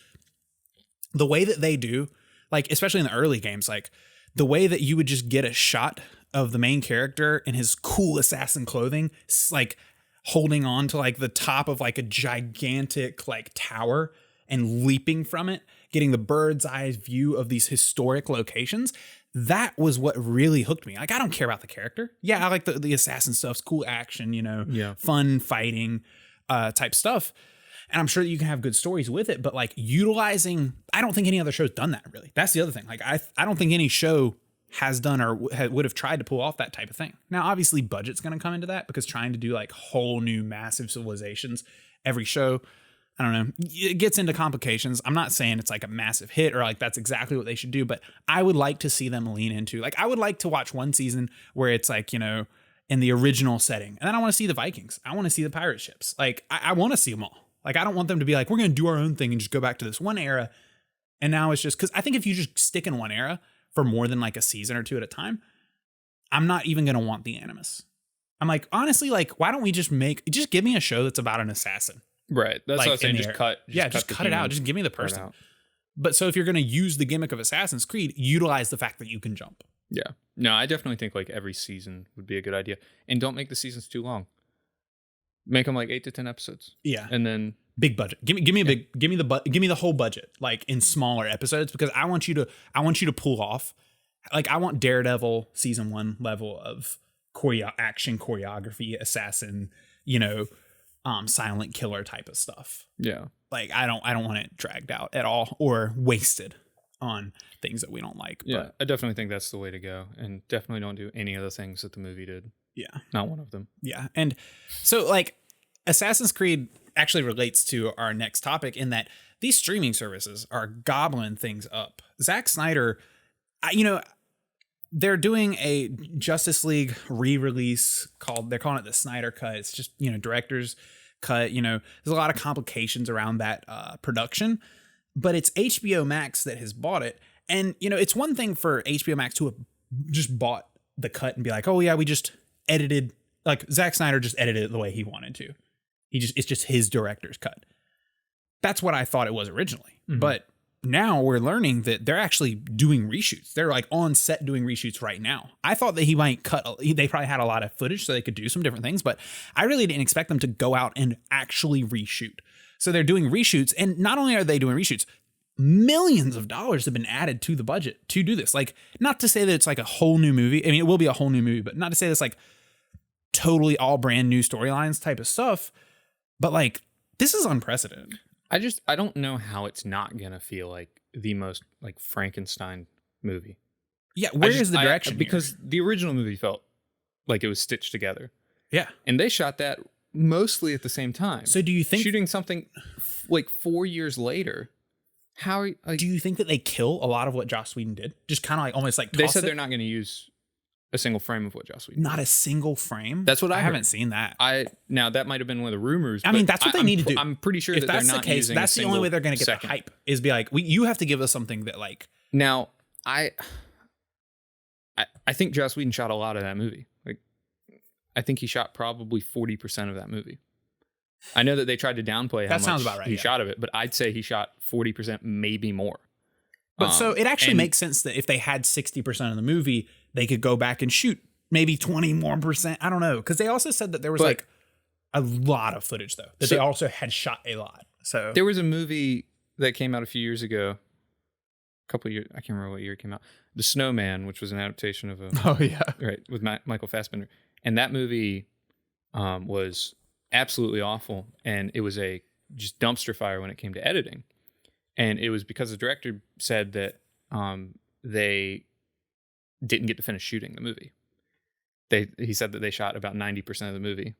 the way that they do, like, especially in the early games, like the way that you would just get a shot of the main character in his cool assassin clothing, like holding on to like the top of like a gigantic like tower and leaping from it, getting the bird's eye view of these historic locations. That was what really hooked me. Like, I don't care about the character. Yeah, I like the assassin stuff, cool action, fun fighting type stuff. And I'm sure that you can have good stories with it, but like utilizing, I don't think any other show's done that really. That's the other thing. Like, I don't think any show has done or would have tried to pull off that type of thing. Now, obviously budget's going to come into that, because trying to do like whole new massive civilizations every show, I don't know. It gets into complications. I'm not saying it's like a massive hit or like that's exactly what they should do, but I would like to see them lean into, like, I would like to watch one season where it's like, you know, in the original setting. And then I want to see the Vikings. I want to see the pirate ships. Like, I want to see them all. Like, I don't want them to be like, we're going to do our own thing and just go back to this one era. And now it's just, because I think if you just stick in one era for more than like a season or two at a time, I'm not even going to want the Animus. I'm like, honestly, like, why don't we just give me a show that's about an assassin? Right. That's like, what I was saying. Just cut it out. Just give me the person. But so if you're going to use the gimmick of Assassin's Creed, utilize the fact that you can jump. Yeah. No, I definitely think like every season would be a good idea. And don't make the seasons too long. Make them like 8 to 10 episodes. Yeah. And then big budget. Give me the whole budget, like in smaller episodes, because I want you to pull off, like, I want Daredevil season 1 level of action choreography, assassin, you know, silent killer type of stuff. Yeah. Like, I don't want it dragged out at all or wasted on things that we don't like. Yeah. But I definitely think that's the way to go. And definitely don't do any of the things that the movie did. Yeah. Not one of them. Yeah. And so, like, Assassin's Creed actually relates to our next topic in that these streaming services are gobbling things up. Zack Snyder, they're doing a Justice League re-release they're calling it the Snyder Cut. It's just, you know, director's cut. You know, there's a lot of complications around that production, but it's HBO Max that has bought it. And, you know, it's one thing for HBO Max to have just bought the cut and be like, oh yeah, we just edited, like, Zack Snyder just edited it the way he wanted to. It's just his director's cut. That's what I thought it was originally. Mm-hmm. But now we're learning that they're actually doing reshoots. They're like on set doing reshoots right now. I thought that he might they probably had a lot of footage so they could do some different things, but I really didn't expect them to go out and actually reshoot. So they're doing reshoots, and not only are they doing reshoots, millions of dollars have been added to the budget to do this. Like, not to say that it's like a whole new movie. I mean, it will be a whole new movie, but not to say that's like totally all brand new storylines type of stuff. But like, this is unprecedented. I don't know how it's not gonna feel like the most like Frankenstein movie. Yeah, where is the direction? Because the original movie felt like it was stitched together. Yeah, and they shot that mostly at the same time. So do you think shooting something like 4 years later? How do you think that they kill a lot of what Joss Whedon did? Just kind of like almost like they said they're not going to use a single frame of what Joss Whedon. Not a single frame. That's what I haven't seen that. Now that might have been one of the rumors. I mean, that's what they need to do. I'm pretty sure if that that's they're not the case, using that's the only way they're going to get the hype. Is be like, you have to give us something that like. Now I think Joss Whedon shot a lot of that movie. Like, I think he shot probably 40% of that movie. I know that they tried to downplay how much he shot of it, but I'd say he shot 40%, maybe more. But so it actually makes sense that if they had 60% of the movie, they could go back and shoot maybe 20 more percent. I don't know. Because they also said that there was like a lot of footage, though, that they also had shot a lot. So there was a movie that came out a few years ago, a couple of years, I can't remember what year it came out. The Snowman, which was an adaptation of with Michael Fassbender. And that movie was absolutely awful. And it was a just dumpster fire when it came to editing. And it was because the director said that they didn't get to finish shooting the movie. He said that they shot about 90% of the movie.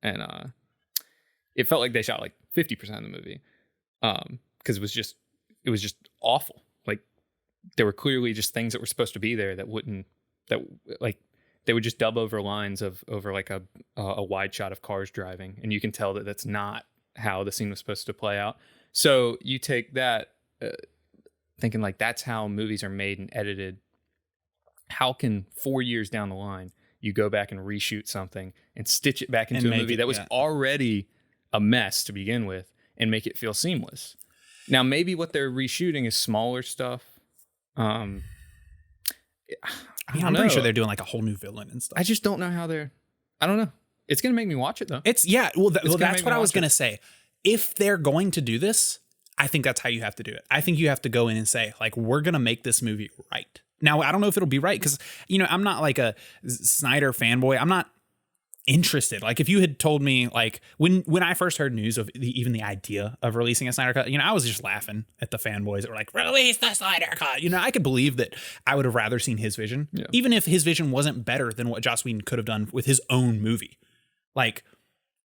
And it felt like they shot like 50% of the movie. Because it was just awful. Like, there were clearly just things that were supposed to be there that they would just dub over lines over like a wide shot of cars driving. And you can tell that that's not how the scene was supposed to play out. So you take that thinking like that's how movies are made and edited. How can 4 years down the line you go back and reshoot something and stitch it back into a movie that was already a mess to begin with and make it feel seamless? Now, maybe what they're reshooting is smaller stuff. I'm pretty sure they're doing like a whole new villain and stuff. I just don't know how I don't know. It's going to make me watch it though. That's what I was going to say. If they're going to do this, I think that's how you have to do it. I think you have to go in and say, like, we're going to make this movie right. Now, I don't know if it'll be right because, I'm not like a Snyder fanboy. I'm not interested. Like, if you had told me, like, when I first heard news of even the idea of releasing a Snyder Cut, I was just laughing at the fanboys that were like, release the Snyder Cut. I could believe that I would have rather seen his vision, even if his vision wasn't better than what Joss Whedon could have done with his own movie. Like,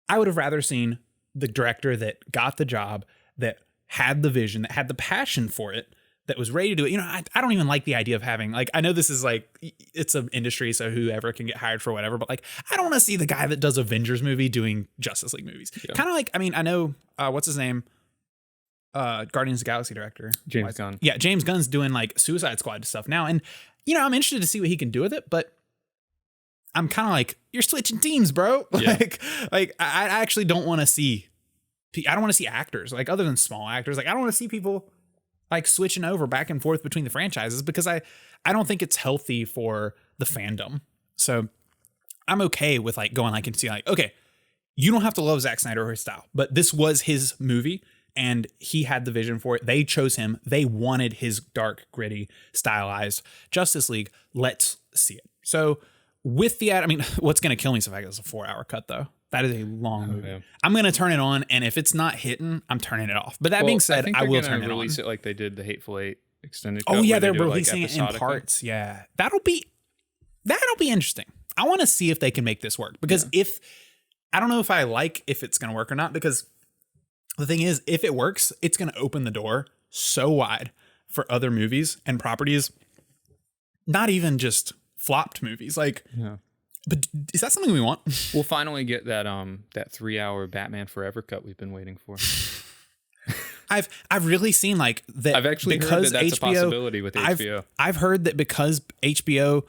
I would have rather seen the director that got the job, that had the vision, that had the passion for it, that was ready to do it. You know, I don't even like the idea of having, like, I know this is like, it's an industry, so whoever can get hired for whatever, but like, I don't want to see the guy that does Avengers movie doing Justice League movies. Yeah. Kind of like, I mean, I know, what's his name? Guardians of the Galaxy director. James Gunn. Yeah, James Gunn's doing like Suicide Squad stuff now. And, you know, I'm interested to see what he can do with it, but I'm kind of like, you're switching teams, bro. Yeah. like I actually don't want to see, I don't want to see actors, like other than small actors. Like I don't want to see people like switching over back and forth between the franchises, because I don't think it's healthy for the fandom. So I'm okay with like going like and see like, okay, you don't have to love Zack Snyder or his style, but this was his movie and he had the vision for it. They chose him. They wanted his dark, gritty, stylized Justice League. Let's see it. So with the ad, I mean, what's going to kill me is if I get a 4-hour cut though. That is a long movie. Yeah. I'm going to turn it on, and if it's not hitting, I'm turning it off. But that being said, I will turn it on. Release it like they did the Hateful Eight extended cut. Oh yeah, they're releasing it in parts. Yeah, that'll be interesting. I want to see if they can make this work, because if I don't know if it's going to work or not, because the thing is, if it works, it's going to open the door so wide for other movies and properties. Not even just flopped movies, like. Yeah. But is that something we want? We'll finally get that 3-hour Batman Forever cut we've been waiting for. I've really seen like that. I've actually heard that that's a possibility with HBO. I've heard that because HBO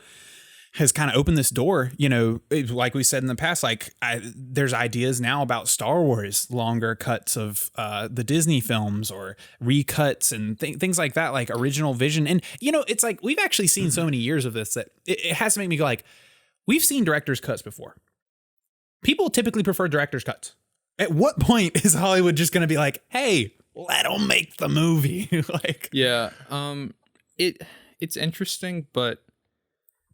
has kind of opened this door, you know, like we said in the past, like there's ideas now about Star Wars longer cuts of the Disney films, or recuts and things like that, like original vision. And you know, it's like we've actually seen so many years of this that it has to make me go like, we've seen director's cuts before. People typically prefer director's cuts. At what point is Hollywood just going to be like, hey, let them make the movie? Like, yeah, it's interesting, but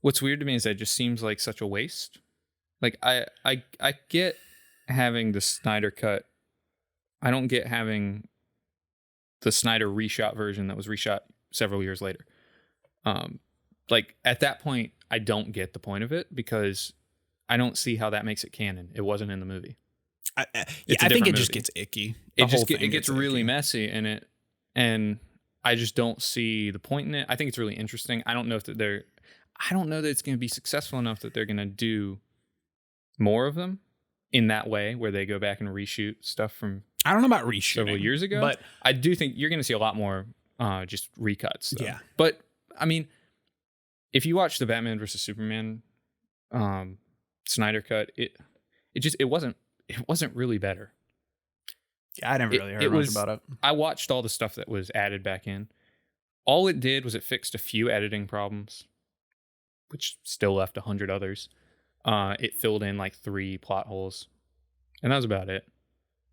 what's weird to me is that it just seems like such a waste. Like I get having the Snyder cut. I don't get having the Snyder reshot version that was reshot several years later. Like at that point, I don't get the point of it, because I don't see how that makes it canon. It wasn't in the movie. I think it just gets icky. It gets really messy in it, and I just don't see the point in it. I think it's really interesting. I don't know that it's going to be successful enough that they're going to do more of them in that way, where they go back and reshoot stuff from. I don't know about reshooting several years ago, but I do think you're going to see a lot more just recuts. Though. Yeah, but I mean, if you watch the Batman vs Superman Snyder cut, it wasn't really better. Yeah, I never really heard much about it. I watched all the stuff that was added back in. All it did was it fixed a few editing problems, which still left 100 others. It filled in like 3 plot holes, and that was about it.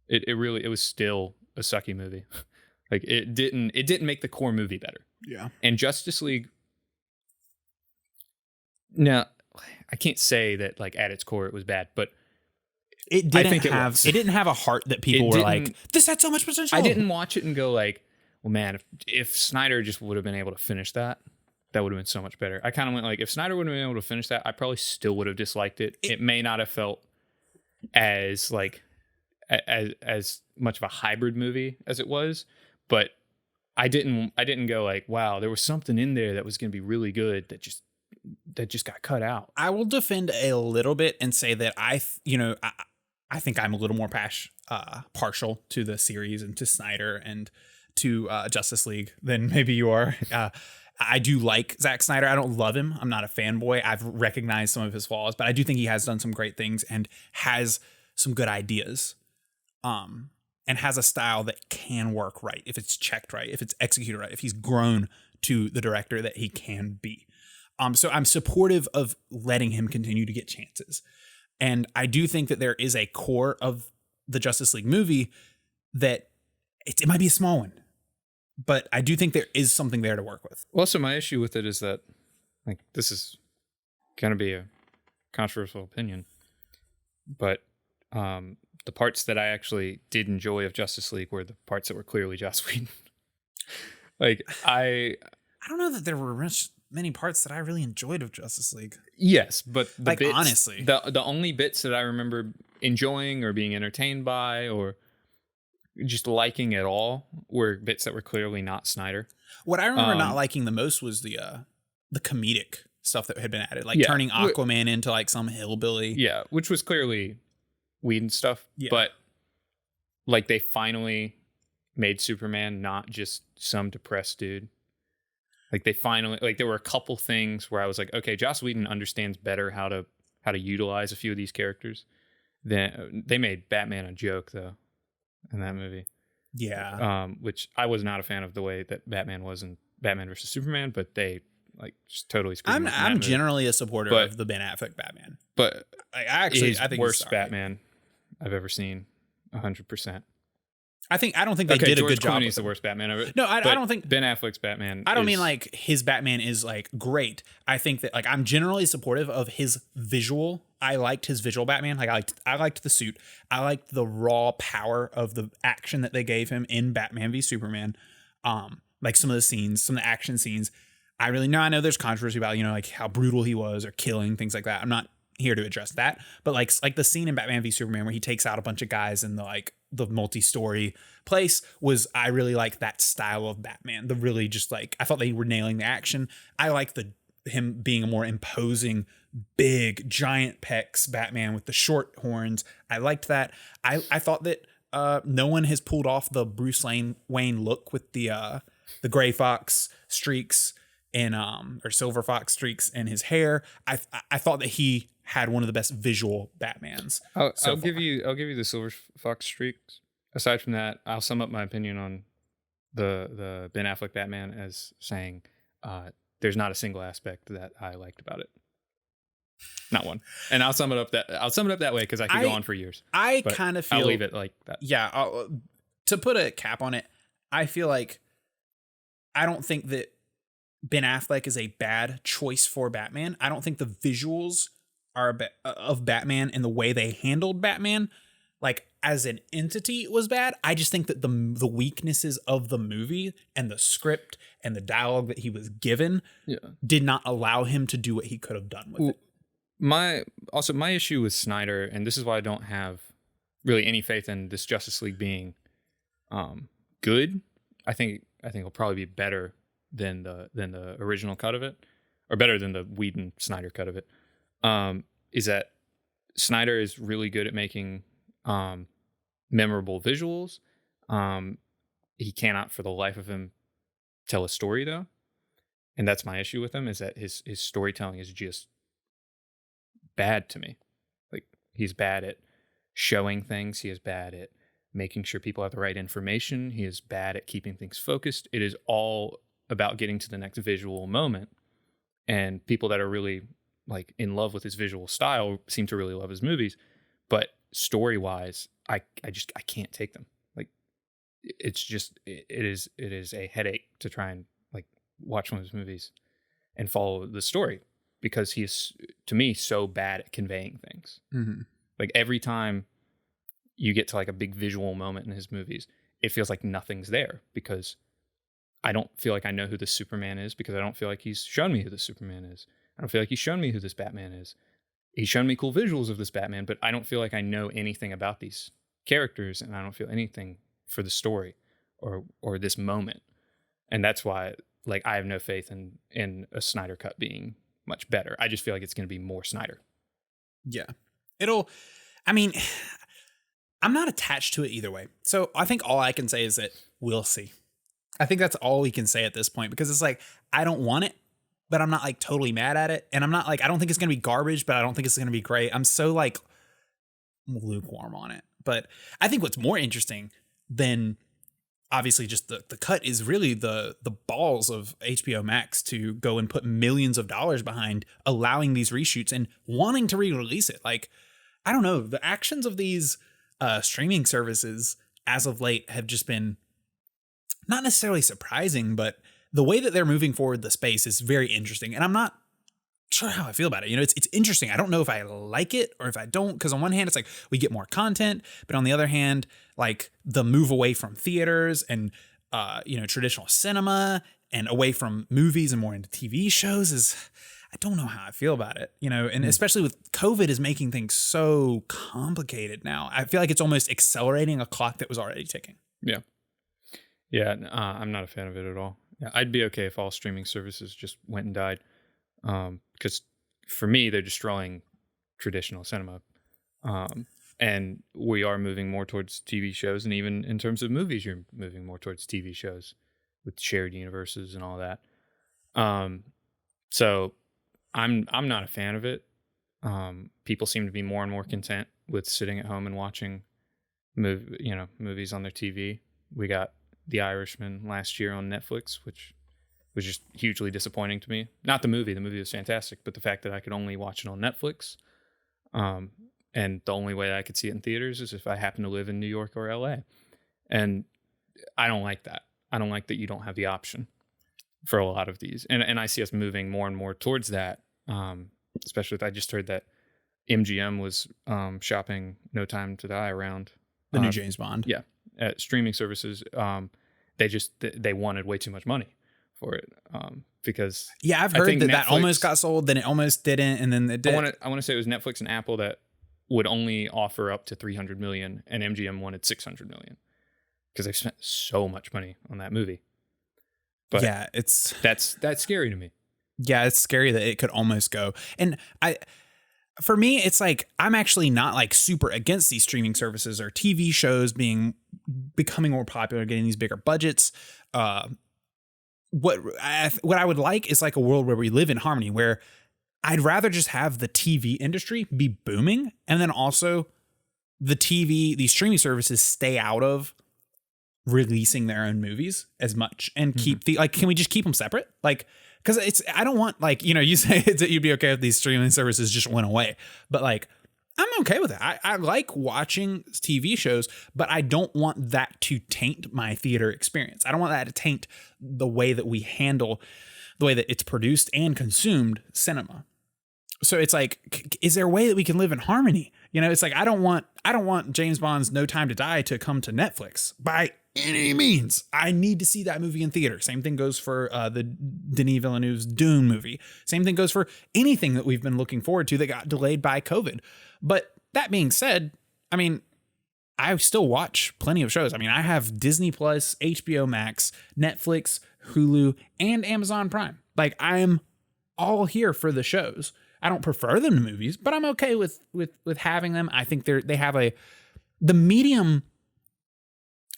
It was still a sucky movie. Like it didn't make the core movie better. Yeah. And Justice League. Now, I can't say that like at its core it was bad, but it didn't have a heart that people were like, this had so much potential. I didn't watch it and go like, well, man, if Snyder just would have been able to finish that would have been so much better. I kind of went like, if Snyder would have been able to finish that, I probably still would have disliked it. It may not have felt as like as much of a hybrid movie as it was, but I didn't go like, wow, there was something in there that was going to be really good that just got cut out. I will defend a little bit and say that I think I'm a little more partial to the series and to Snyder and to Justice League than maybe you are. I do like Zack Snyder. I don't love him. I'm not a fanboy. I've recognized some of his flaws, but I do think he has done some great things and has some good ideas. And has a style that can work right if it's checked right, if it's executed right, if he's grown to the director that he can be. So I'm supportive of letting him continue to get chances. And I do think that there is a core of the Justice League movie that it might be a small one, but I do think there is something there to work with. Well, so my issue with it is that, like, this is going to be a controversial opinion, but the parts that I actually did enjoy of Justice League were the parts that were clearly Joss Whedon. Like, I don't know that there were many parts that I really enjoyed of Justice League. Yes, but honestly, the only bits that I remember enjoying or being entertained by or just liking at all were bits that were clearly not Snyder. What I remember not liking the most was the comedic stuff that had been added, like turning Aquaman into like some hillbilly. Yeah, which was clearly Whedon stuff. Yeah. But like they finally made Superman not just some depressed dude. Like they finally, like there were a couple things where I was like, okay, Joss Whedon understands better how to utilize a few of these characters. Then they made Batman a joke though in that movie. Yeah. Which I was not a fan of the way that Batman was in Batman versus Superman, but they like just totally screwed. I'm generally a supporter of the Ben Affleck Batman, but I think worst Batman I've ever seen, 100%. I don't think they did a good job. Clooney's the worst Batman ever. No, I don't think Ben Affleck's Batman. I don't mean like his Batman is like great. I think that like I'm generally supportive of his visual. I liked his visual Batman. Like I liked the suit. I liked the raw power of the action that they gave him in Batman v Superman. Like some of the scenes, some of the action scenes. I know there's controversy about, like how brutal he was or killing, things like that. I'm not here to address that, but like the scene in Batman v Superman where he takes out a bunch of guys in the multi-story place I really like that style of Batman. The really just like, I thought they were nailing the action. I like him being a more imposing, big, giant pecs Batman with the short horns. I liked that. I thought that no one has pulled off the Bruce Wayne look with the gray fox streaks and or silver fox streaks in his hair. I thought that he had one of the best visual Batmans. I'll give you the silver fox streaks. Aside from that, I'll sum up my opinion on the Ben Affleck Batman as saying there's not a single aspect that I liked about it. Not one. And I'll sum it up that way because I could go on for years. I kind of feel I'll leave it like that. Yeah. To put a cap on it, I feel like I don't think that Ben Affleck is a bad choice for Batman. I don't think the visuals of Batman and the way they handled Batman, like as an entity, was bad. I just think that the weaknesses of the movie and the script and the dialogue that he was given did not allow him to do what he could have done with it. My issue with Snyder, and this is why I don't have really any faith in this Justice League being good. I think it'll probably be better than the original cut of it, or better than the Whedon Snyder cut of it. Is that Snyder is really good at making memorable visuals. He cannot for the life of him tell a story though. And that's my issue with him, is that his storytelling is just bad to me. Like he's bad at showing things. He is bad at making sure people have the right information. He is bad at keeping things focused. It is all about getting to the next visual moment. And people that are really like in love with his visual style seem to really love his movies, but story-wise, I can't take them. Like it's just it is a headache to try and like watch one of his movies and follow the story, because he is, to me, so bad at conveying things. Mm-hmm. Like every time you get to like a big visual moment in his movies, it feels like nothing's there, because I don't feel like I know who the Superman is, because I don't feel like he's shown me who the Superman is. I don't feel like he's shown me who this Batman is. He's shown me cool visuals of this Batman, but I don't feel like I know anything about these characters, and I don't feel anything for the story or this moment. And that's why like I have no faith in a Snyder cut being much better. I just feel like it's going to be more Snyder. Yeah. I'm not attached to it either way. So I think all I can say is that we'll see. I think that's all we can say at this point, because it's like, I don't want it, but I'm not like totally mad at it. And I'm not like, I don't think it's going to be garbage, but I don't think it's going to be great. I'm so like lukewarm on it. But I think what's more interesting than obviously just the cut is really the balls of HBO Max to go and put millions of dollars behind allowing these reshoots and wanting to re-release it. Like, I don't know, the actions of these streaming services as of late have just been not necessarily surprising, but the way that they're moving forward the space is very interesting. And I'm not sure how I feel about it. It's interesting. I don't know if I like it or if I don't, because on one hand, it's like we get more content, but on the other hand, like the move away from theaters and, traditional cinema and away from movies and more into TV shows is, I don't know how I feel about it, and especially with COVID is making things so complicated now. I feel like it's almost accelerating a clock that was already ticking. Yeah. Yeah. I'm not a fan of it at all. Yeah, I'd be okay if all streaming services just went and died. Because for me, they're destroying traditional cinema. And we are moving more towards TV shows. And even in terms of movies, you're moving more towards TV shows with shared universes and all that. So I'm not a fan of it. People seem to be more and more content with sitting at home and watching movies on their TV. We got The Irishman last year on Netflix, which was just hugely disappointing to me. Not the movie was fantastic, but the fact that I could only watch it on Netflix. And the only way that I could see it in theaters is if I happen to live in New York or LA. And I don't like that. I don't like that you don't have the option for a lot of these. And I see us moving more and more towards that. Especially with, I just heard that MGM was shopping No Time to Die around the new James Bond. Yeah. At streaming services. They wanted way too much money for it. Because I've heard that almost got sold, then it almost didn't, and then it did. I want to say it was Netflix and Apple that would only offer up to $300 million, and MGM wanted $600 million because they've spent so much money on that movie. But yeah, that's scary to me. Yeah, it's scary that it could almost go. And for me, it's like I'm actually not like super against these streaming services or TV shows becoming more popular, getting these bigger budgets. What I would like is like a world where we live in harmony, where I'd rather just have the TV industry be booming, and then also these streaming services stay out of releasing their own movies as much, and keep can we just keep them separate? Like, because I don't want, like, you say that you'd be okay if these streaming services just went away, but like, I'm okay with it. I like watching TV shows, but I don't want that to taint my theater experience. I don't want that to taint the way that we handle the way that it's produced and consumed cinema. So it's like, is there a way that we can live in harmony? It's like, I don't want James Bond's No Time to Die to come to Netflix by any means. I need to see that movie in theater. Same thing goes for the Denis Villeneuve's Dune movie. Same thing goes for anything that we've been looking forward to that got delayed by COVID. But that being said, I mean, I still watch plenty of shows. I mean, I have Disney Plus, HBO Max, Netflix, Hulu, and Amazon Prime. Like, I'm all here for the shows. I don't prefer them to movies, but I'm okay with having them. I think the medium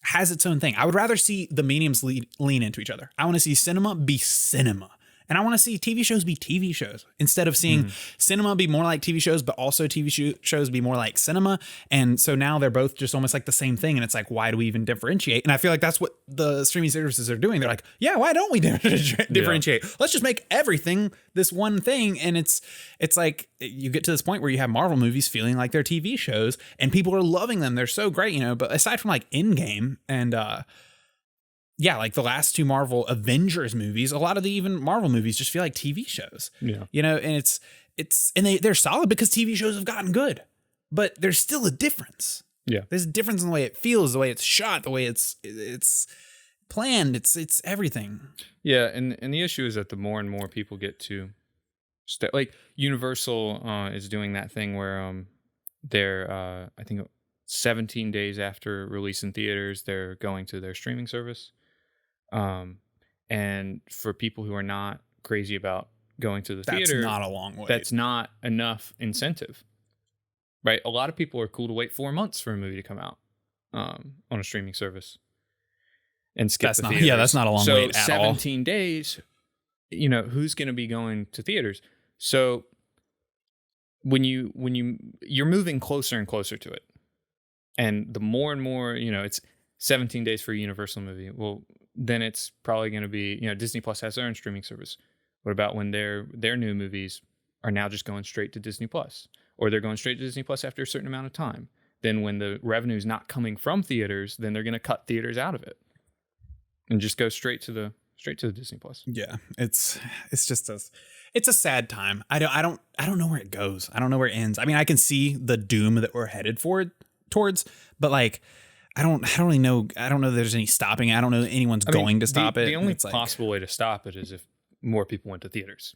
has its own thing. I would rather see the mediums lean into each other. I want to see cinema be cinema. And I want to see TV shows be TV shows instead of seeing cinema be more like TV shows, but also TV shows be more like cinema. And so now they're both just almost like the same thing. And it's like, why do we even differentiate? And I feel like that's what the streaming services are doing. They're like, yeah, why don't we differentiate? Let's just make everything this one thing. And it's like you get to this point where you have Marvel movies feeling like they're TV shows and people are loving them. They're so great, But aside from like Endgame and like the last two Marvel Avengers movies, a lot of the even Marvel movies just feel like TV shows. Yeah. And they're solid because TV shows have gotten good, but there's still a difference. Yeah. There's a difference in the way it feels, the way it's shot, the way it's planned. It's everything. Yeah. And the issue is that the more and more people get to like Universal is doing that thing where they're I think 17 days after release in theaters, they're going to their streaming service. And for people who are not crazy about going to the theater, that's not a long way. That's not enough incentive, right? A lot of people are cool to wait 4 months for a movie to come out, on a streaming service and skip the theaters. Yeah, that's not a long wait at all. 17 days, who's going to be going to theaters? So when you're moving closer and closer to it, and the more and more, it's 17 days for a Universal movie. Well, then it's probably going to be, Disney Plus has their own streaming service. What about when their new movies are now just going straight to Disney Plus, or they're going straight to Disney Plus after a certain amount of time? Then when the revenue is not coming from theaters, then they're going to cut theaters out of it and just go straight to the Disney Plus. Yeah, it's just it's a sad time. I don't know where it goes. I don't know where it ends. I mean, I can see the doom that we're headed towards, but like, I don't really know. I don't know if there's any stopping it. I don't know that anyone's going to stop it. The only possible way to stop it is if more people went to theaters.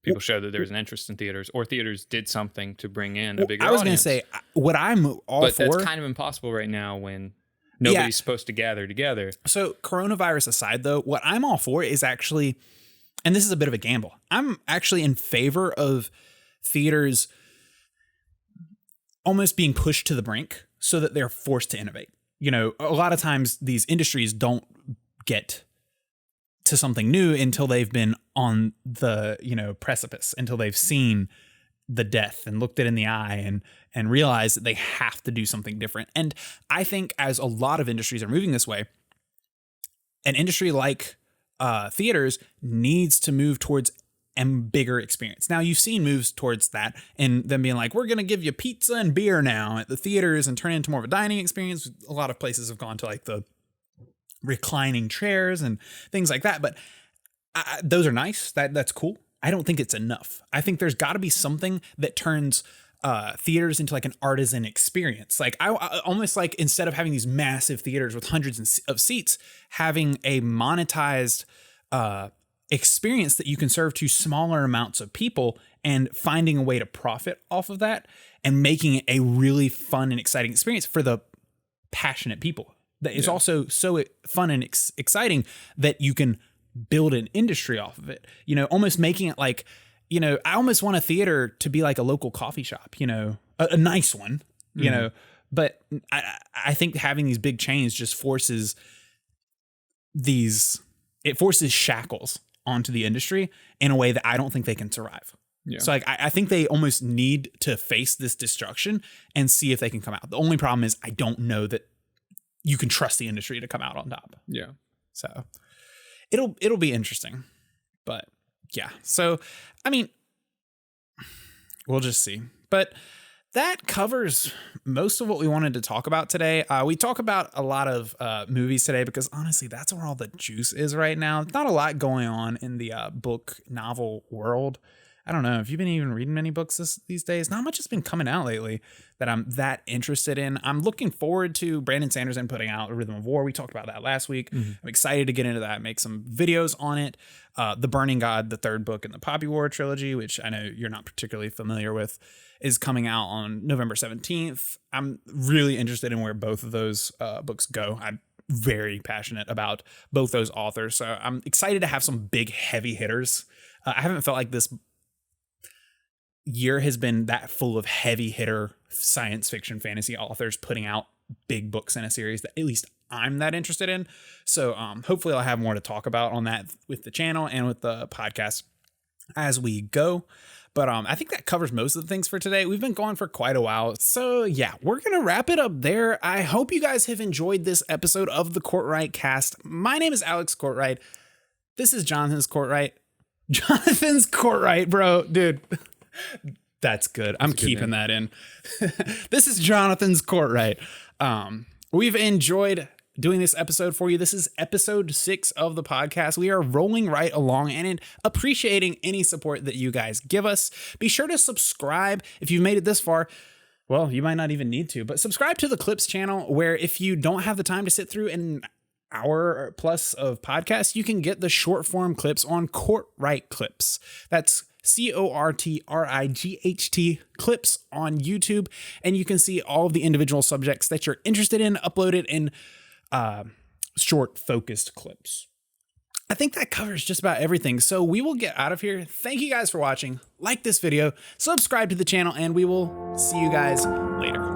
people showed that there was an interest in theaters, or theaters did something to bring in a bigger I was going audience. to say, what I'm all but for... that's kind of impossible right now when nobody's supposed to gather together. So coronavirus aside, though, what I'm all for is actually, and this is a bit of a gamble, I'm actually in favor of theaters almost being pushed to the brink so that they're forced to innovate. You know, a lot of times these industries don't get to something new until they've been on the, precipice, until they've seen the death and looked it in the eye and realized that they have to do something different. And I think as a lot of industries are moving this way, an industry like theaters needs to move towards a bigger experience. Now, you've seen moves towards that and them being like, we're going to give you pizza and beer now at the theaters and turn it into more of a dining experience. A lot of places have gone to like the reclining chairs and things like that. But those are nice. That's cool. I don't think it's enough. I think there's got to be something that turns theaters into like an artisan experience. Like I almost like, instead of having these massive theaters with hundreds of seats, having a monetized experience that you can serve to smaller amounts of people and finding a way to profit off of that and making it a really fun and exciting experience for the passionate people. That is also so fun and exciting that you can build an industry off of it, almost making it like, I almost want a theater to be like a local coffee shop, a nice one, but I think having these big chains just forces shackles onto the industry in a way that I don't think they can survive. Yeah. So like, I think they almost need to face this destruction and see if they can come out. The only problem is I don't know that you can trust the industry to come out on top. Yeah. So it'll be interesting, but yeah. So, I mean, we'll just see, but that covers most of what we wanted to talk about today. We talk about a lot of movies today because honestly, that's where all the juice is right now. Not a lot going on in the book novel world. I don't know if you've been even reading many books these days. Not much has been coming out lately that I'm that interested in. I'm looking forward to Brandon Sanderson putting out A Rhythm of War. We talked about that last week. Mm-hmm. I'm excited to get into that, make some videos on it. The Burning God, the third book in the Poppy War trilogy, which I know you're not particularly familiar with, is coming out on November 17th. I'm really interested in where both of those books go. I'm very passionate about both those authors. So I'm excited to have some big heavy hitters. I haven't felt like this year has been that full of heavy hitter science fiction fantasy authors putting out big books in a series that at least I'm that interested in. So hopefully I'll have more to talk about on that with the channel and with the podcast as we go. But I think that covers most of the things for today. We've been going for quite a while. So yeah, we're going to wrap it up there. I hope you guys have enjoyed this episode of the Cortright cast. My name is Alex Cortright. This is Jonathan's Cortright. Jonathan's Cortright, bro. Dude. That's good. I'm keeping that in. This is Jonathan's Cortright. We've enjoyed doing this episode for you. This is episode 6 of the podcast. We are rolling right along and appreciating any support that you guys give us. Be sure to subscribe if you've made it this far. Well, you might not even need to, but subscribe to the Clips channel, where if you don't have the time to sit through an hour plus of podcasts, you can get the short form clips on Cortright Clips. That's Cortright Clips on YouTube, and you can see all of the individual subjects that you're interested in uploaded in short focused clips. I think that covers just about everything, so we will get out of here. Thank you guys for watching. Like this video, subscribe to the channel, and we will see you guys later.